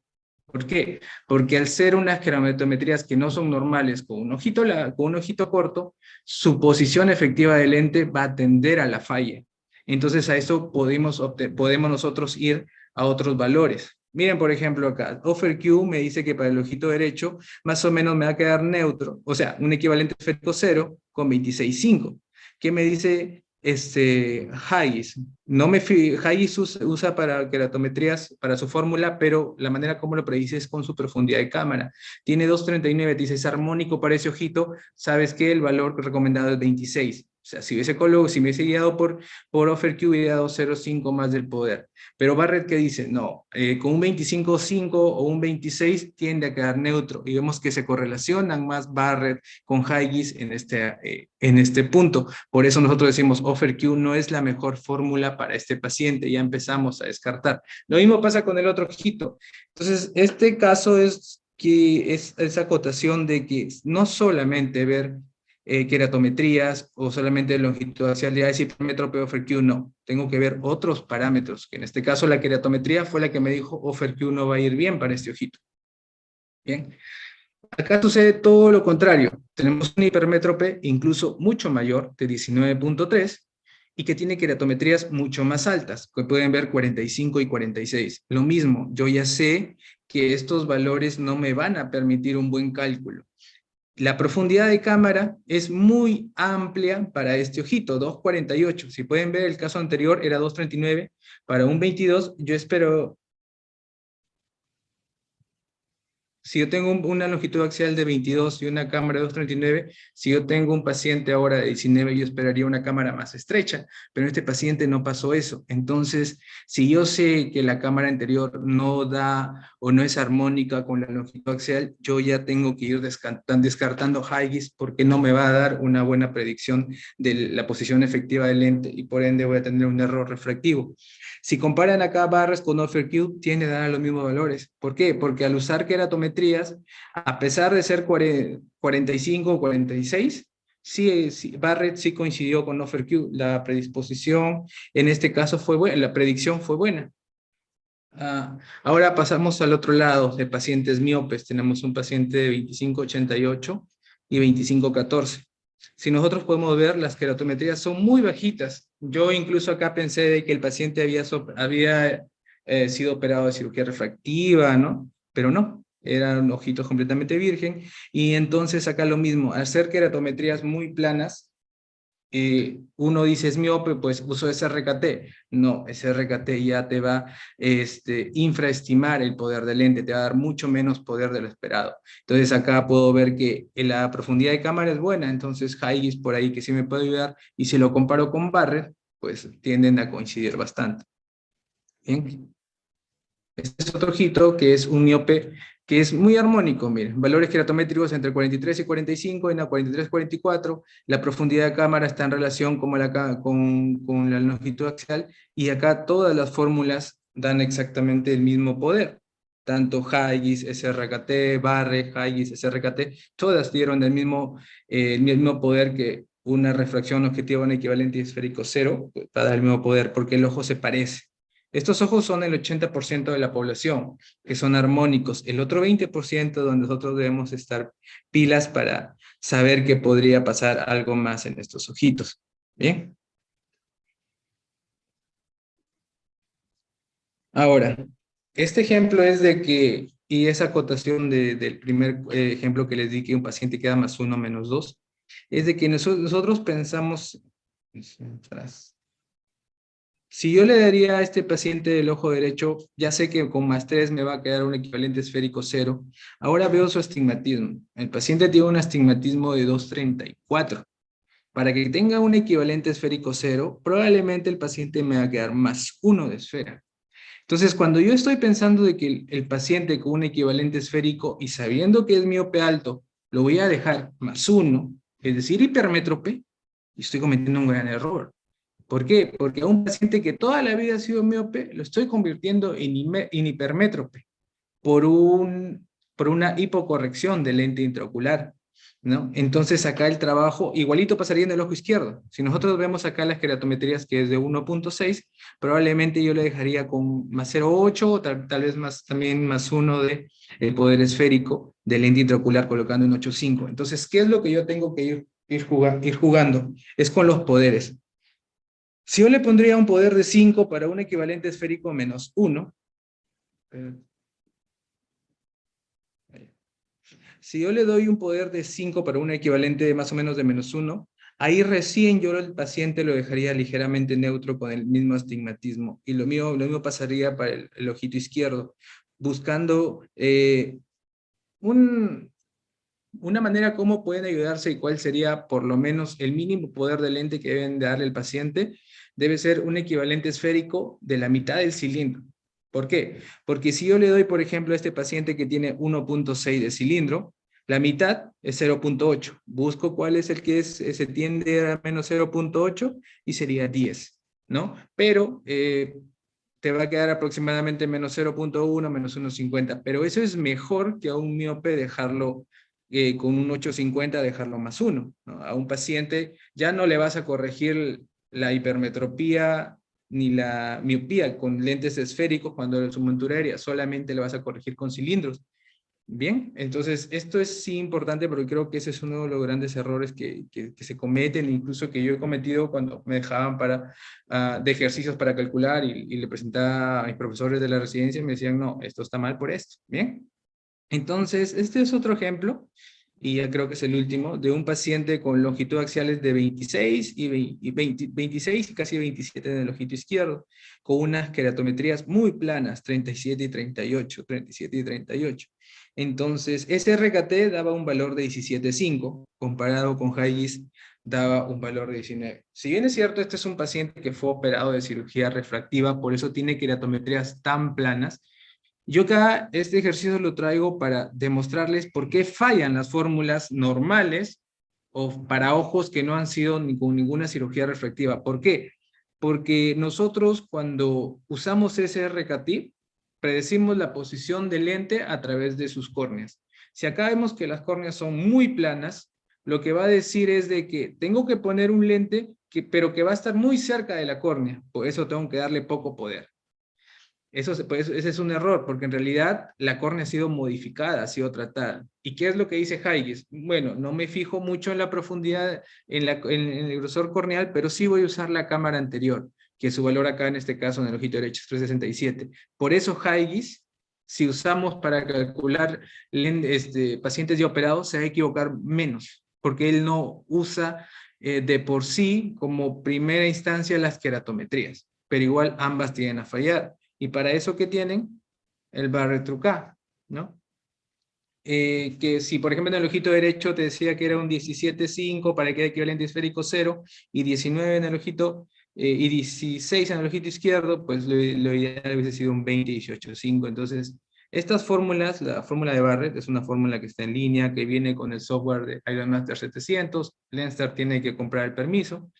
Speaker 4: ¿Por qué? Porque al ser unas queratometrías que no son normales con un ojito corto, su posición efectiva del lente va a tender a la falla. Entonces, a eso podemos nosotros ir a otros valores. Miren, por ejemplo, acá, OFQ me dice que para el ojito derecho más o menos me va a quedar neutro, o sea, un equivalente efecto 0 con 26,5. ¿Qué me dice Haigis? Haigis usa para queratometrías, para su fórmula, pero la manera como lo predice es con su profundidad de cámara. Tiene 2,39, dice, es armónico para ese ojito, sabes que el valor recomendado es 26. O sea, si me hubiese guiado por OFQ, hubiera dado 0,5 más del poder. Pero Barrett, ¿qué dice? No, con un 25,5 o un 26 tiende a quedar neutro. Y vemos que se correlacionan más Barrett con Haigis en este punto. Por eso nosotros decimos OFQ no es la mejor fórmula para este paciente. Ya empezamos a descartar. Lo mismo pasa con el otro ojito. Entonces, este caso es que es esa acotación de que no solamente ver queratometrías o solamente longitud axial de hipermétrope OFQ, no. Tengo que ver otros parámetros, que en este caso la queratometría fue la que me dijo OFQ no va a ir bien para este ojito. Bien. Acá sucede todo lo contrario. Tenemos un hipermétrope incluso mucho mayor, de 19,3, y que tiene queratometrías mucho más altas, que pueden ver 45 y 46. Lo mismo, yo ya sé que estos valores no me van a permitir un buen cálculo. La profundidad de cámara es muy amplia para este ojito, 2,48. Si pueden ver, el caso anterior era 2,39. Para un 22, yo espero... Si yo tengo una longitud axial de 22 y una cámara de 239, si yo tengo un paciente ahora de 19, yo esperaría una cámara más estrecha, pero en este paciente no pasó eso. Entonces, si yo sé que la cámara anterior no da o no es armónica con la longitud axial, yo ya tengo que ir descartando Huygens porque no me va a dar una buena predicción de la posición efectiva del lente y por ende voy a tener un error refractivo. Si comparan acá Barres con Offerkey, tiende a dar los mismos valores. ¿Por qué? Porque al usar queratometrías, a pesar de ser 45 o 46, sí, Barrett sí coincidió con Offerkey. La predisposición en este caso fue buena, la predicción fue buena. Ahora pasamos al otro lado de pacientes miopes. Tenemos un paciente de 25-88 y 25-14. Si nosotros podemos ver, las queratometrías son muy bajitas. Yo incluso acá pensé de que el paciente había sido operado de cirugía refractiva, ¿no? Pero no, eran ojitos completamente virgen. Y entonces acá lo mismo, al hacer queratometrías muy planas, uno dice es miope, pues uso SRKT. No, SRKT ya te va a infraestimar el poder del lente, te va a dar mucho menos poder de lo esperado. Entonces acá puedo ver que la profundidad de cámara es buena, entonces Huygens por ahí que sí me puede ayudar, y si lo comparo con Barrett, pues tienden a coincidir bastante. Bien. Este es otro ojito que es un miope que es muy armónico, miren, valores queratométricos entre 43 y 45, en la 43-44, la profundidad de cámara está en relación con la longitud axial, y acá todas las fórmulas dan exactamente el mismo poder, tanto Huygens, SRKT, Barrett, Huygens, SRKT, todas dieron el mismo poder que una refracción objetiva en equivalente esférico cero, pues, va a dar el mismo poder, porque el ojo se parece. Estos ojos son el 80% de la población, que son armónicos. El otro 20% donde nosotros debemos estar pilas para saber que podría pasar algo más en estos ojitos. ¿Bien? Ahora, este ejemplo es de que, y esa acotación del primer ejemplo que les di, que un paciente queda más 1 menos 2, es de que nosotros pensamos... Si yo le daría a este paciente del ojo derecho, ya sé que con +3 me va a quedar un equivalente esférico 0. Ahora veo su astigmatismo. El paciente tiene un astigmatismo de 2.34. Para que tenga un equivalente esférico 0, probablemente el paciente me va a quedar +1 de esfera. Entonces, cuando yo estoy pensando de que el paciente con un equivalente esférico y sabiendo que es miope alto, lo voy a dejar +1, es decir, hipermétrope, y estoy cometiendo un gran error. ¿Por qué? Porque a un paciente que toda la vida ha sido miope, lo estoy convirtiendo en hipermétrope por una hipocorrección del lente intraocular, ¿no? Entonces acá el trabajo igualito pasaría en el ojo izquierdo. Si nosotros vemos acá las queratometrías que es de 1.6, probablemente yo le dejaría con +0.8 o tal vez también +1 de el poder esférico del lente intraocular colocando en 8.5. Entonces, ¿qué es lo que yo tengo que ir jugando? Es con los poderes. Si yo le pondría un poder de 5 para un equivalente esférico -1, si yo le doy un poder de 5 para un equivalente de más o menos de -1, ahí recién yo al paciente lo dejaría ligeramente neutro con el mismo astigmatismo. Y lo mismo pasaría para el ojito izquierdo, buscando una manera cómo pueden ayudarse y cuál sería por lo menos el mínimo poder de lente que deben darle al paciente. Debe ser un equivalente esférico de la mitad del cilindro. ¿Por qué? Porque si yo le doy, por ejemplo, a este paciente que tiene 1.6 de cilindro, la mitad es 0.8. Busco cuál es el que se tiende a menos 0.8 y sería 10, ¿no? Pero te va a quedar aproximadamente menos 0.1, menos 1.50. Pero eso es mejor que a un miope dejarlo con un 8.50, dejarlo +1, ¿no? A un paciente ya no le vas a corregir la hipermetropía ni la miopía con lentes esféricos cuando su montura aérea, solamente le vas a corregir con cilindros. Bien, entonces esto es sí importante porque creo que ese es uno de los grandes errores que se cometen, incluso que yo he cometido cuando me dejaban de ejercicios para calcular y le presentaba a mis profesores de la residencia y me decían, no, esto está mal por esto. Bien, entonces este es otro ejemplo, y ya creo que es el último, de un paciente con longitud axiales de 26 26 y casi 27 en el ojito izquierdo, con unas queratometrías muy planas, 37 y 38, 37 y 38. Entonces, ese RKT daba un valor de 17.5, comparado con Haigis daba un valor de 19. Si bien es cierto, este es un paciente que fue operado de cirugía refractiva, por eso tiene queratometrías tan planas. Yo acá este ejercicio lo traigo para demostrarles por qué fallan las fórmulas normales o para ojos que no han sido con ninguna cirugía refractiva. ¿Por qué? Porque nosotros cuando usamos ese RKT, predecimos la posición del lente a través de sus córneas. Si acá vemos que las córneas son muy planas, lo que va a decir es de que tengo que poner un lente, pero que va a estar muy cerca de la córnea, por eso tengo que darle poco poder. Pues, ese es un error, porque en realidad la córnea ha sido modificada, ha sido tratada. ¿Y qué es lo que dice Haigis? Bueno, no me fijo mucho en la profundidad, en el grosor corneal, pero sí voy a usar la cámara anterior, que su valor acá en este caso en el ojito derecho es 367. Por eso Haigis, si usamos para calcular pacientes ya operados, se va a equivocar menos, porque él no usa de por sí como primera instancia las queratometrías, pero igual ambas tienen a fallar. Y para eso, ¿qué tienen? El Barrett-Trucá, ¿no? Que si, por ejemplo, en el ojito derecho te decía que era un 17.5 para que era equivalente esférico 0, y 19 en el ojito, y 16 en el ojito izquierdo, pues lo ideal hubiese sido un 20-18.5. Entonces, estas fórmulas, la fórmula de Barrett es una fórmula que está en línea, que viene con el software de Iron Master 700, Lenstar tiene que comprar el permiso,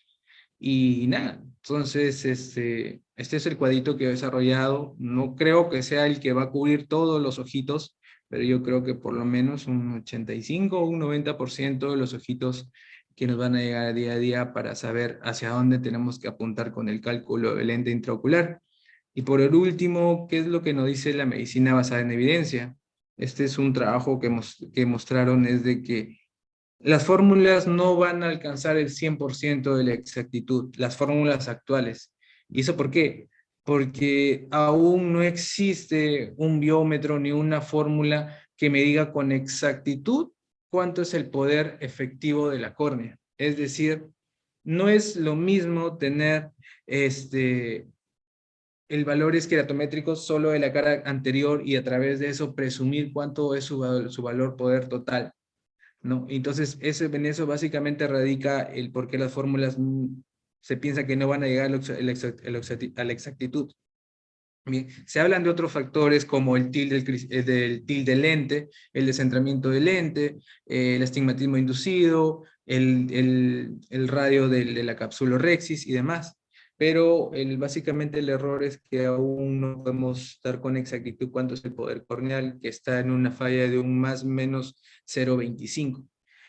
Speaker 4: y nada, entonces este es el cuadrito que he desarrollado. No creo que sea el que va a cubrir todos los ojitos, pero yo creo que por lo menos un 85 o un 90% de los ojitos que nos van a llegar día a día para saber hacia dónde tenemos que apuntar con el cálculo del lente intraocular. Y por el último, ¿qué es lo que nos dice la medicina basada en evidencia? Este es un trabajo que mostraron, es de que las fórmulas no van a alcanzar el 100% de la exactitud, las fórmulas actuales. ¿Y eso por qué? Porque aún no existe un biómetro ni una fórmula que me diga con exactitud cuánto es el poder efectivo de la córnea. Es decir, no es lo mismo tener el valor esqueratométrico solo de la cara anterior y a través de eso presumir cuánto es su valor poder total, ¿no? Entonces, en eso básicamente radica el por qué las fórmulas se piensa que no van a llegar a la exactitud. Bien, se hablan de otros factores como el tilde del lente, el descentramiento del lente, el astigmatismo inducido, el radio de la capsulorhexis y demás. Pero básicamente el error es que aún no podemos dar con exactitud cuánto es el poder corneal, que está en una falla de un más o menos 0.25.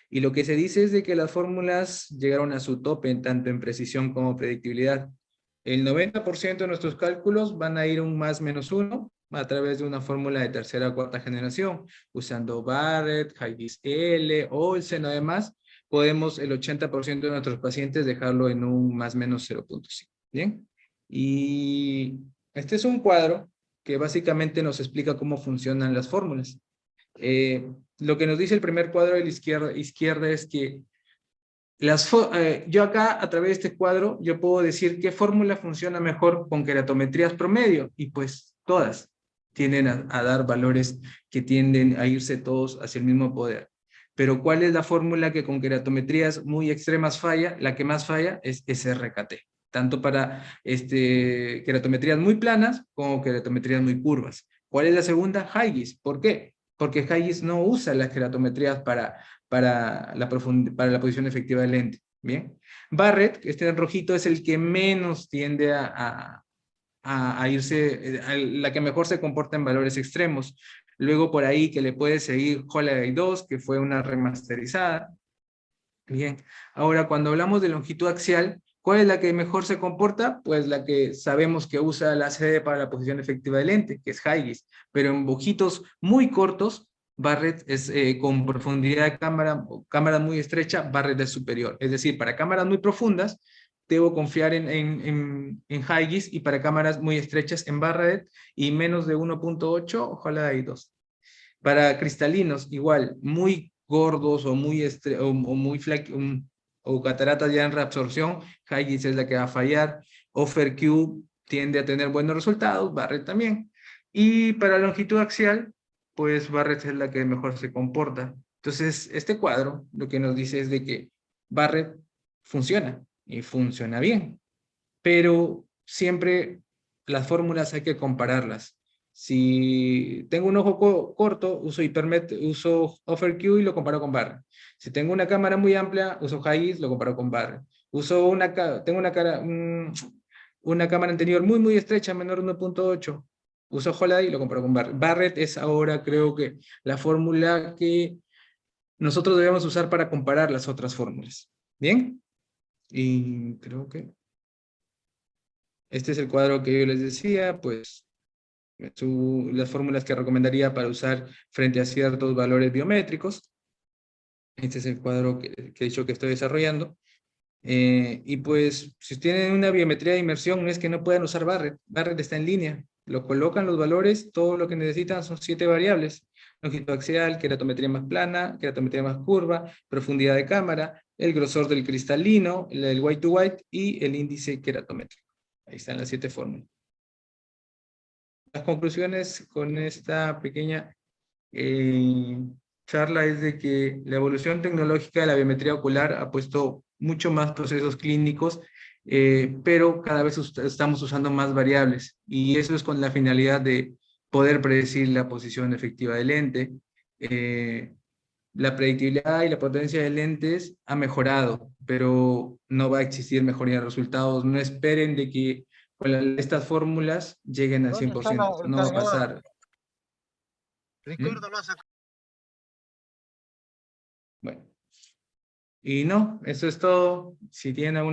Speaker 4: Y lo que se dice es de que las fórmulas llegaron a su tope tanto en precisión como predictibilidad. El 90% de nuestros cálculos van a ir un más menos 1 a través de una fórmula de tercera o cuarta generación, usando Barrett, Haigis-L, Olsen, además, podemos el 80% de nuestros pacientes dejarlo en un más menos 0.5. ¿Bien? Y este es un cuadro que básicamente nos explica cómo funcionan las fórmulas. Lo que nos dice el primer cuadro de la izquierda es que yo acá, a través de este cuadro, yo puedo decir qué fórmula funciona mejor con queratometrías promedio, y pues todas tienden a dar valores que tienden a irse todos hacia el mismo poder. Pero ¿cuál es la fórmula que con queratometrías muy extremas falla? La que más falla es SRKT, tanto para queratometrías muy planas como queratometrías muy curvas. ¿Cuál es la segunda? Haigis. ¿Por qué? Porque Haigis no usa las queratometrías para la posición efectiva del lente. Bien. Barrett, que está en rojito, es el que menos tiende a irse, la que mejor se comporta en valores extremos. Luego por ahí que le puede seguir Holiday 2, que fue una remasterizada. Bien. Ahora, cuando hablamos de longitud axial, ¿cuál es la que mejor se comporta? Pues la que sabemos que usa la CD para la posición efectiva del lente, que es Haigis. Pero en ojitos muy cortos, Barrett es con profundidad de cámara muy estrecha, Barrett es superior. Es decir, para cámaras muy profundas, debo confiar en Haigis, y para cámaras muy estrechas en Barrett, y menos de 1.8, ojalá hay 2. Para cristalinos, igual, muy gordos o muy o cataratas ya en reabsorción, Haigis es la que va a fallar. Offer-Q tiende a tener buenos resultados, Barrett también. Y para longitud axial, pues Barrett es la que mejor se comporta. Entonces, este cuadro lo que nos dice es de que Barrett funciona y funciona bien, pero siempre las fórmulas hay que compararlas. Si tengo un ojo corto, uso uso Offer-Q y lo comparo con Barrett. Si tengo una cámara muy amplia, uso High-IS, lo comparo con Barrett. Tengo una cámara anterior muy estrecha, menor de 1.8. Uso Holiday y lo comparo con Barrett. Barrett es ahora, creo que, la fórmula que nosotros debemos usar para comparar las otras fórmulas. ¿Bien? Y creo que este es el cuadro que yo les decía, pues las fórmulas que recomendaría para usar frente a ciertos valores biométricos. Este es el cuadro que he dicho que estoy desarrollando. Y pues, si tienen una biometría de inmersión, no es que no puedan usar Barrett. Barrett está en línea. Lo colocan los valores, todo lo que necesitan son 7 variables. Longitud axial, queratometría más plana, queratometría más curva, profundidad de cámara, el grosor del cristalino, el white to white y el índice queratométrico. Ahí están las 7 fórmulas. Las conclusiones con esta pequeña charla es de que la evolución tecnológica de la biometría ocular ha puesto mucho más procesos clínicos, pero cada vez estamos usando más variables, y eso es con la finalidad de poder predecir la posición efectiva del lente. La predictibilidad y la potencia de lentes ha mejorado, pero no va a existir mejoría de resultados. No esperen de que con estas fórmulas lleguen al 100%. Eso no va a pasar.
Speaker 5: Ricardo lo ha sacado.
Speaker 4: Bueno, y no, eso es todo. Si tienen algún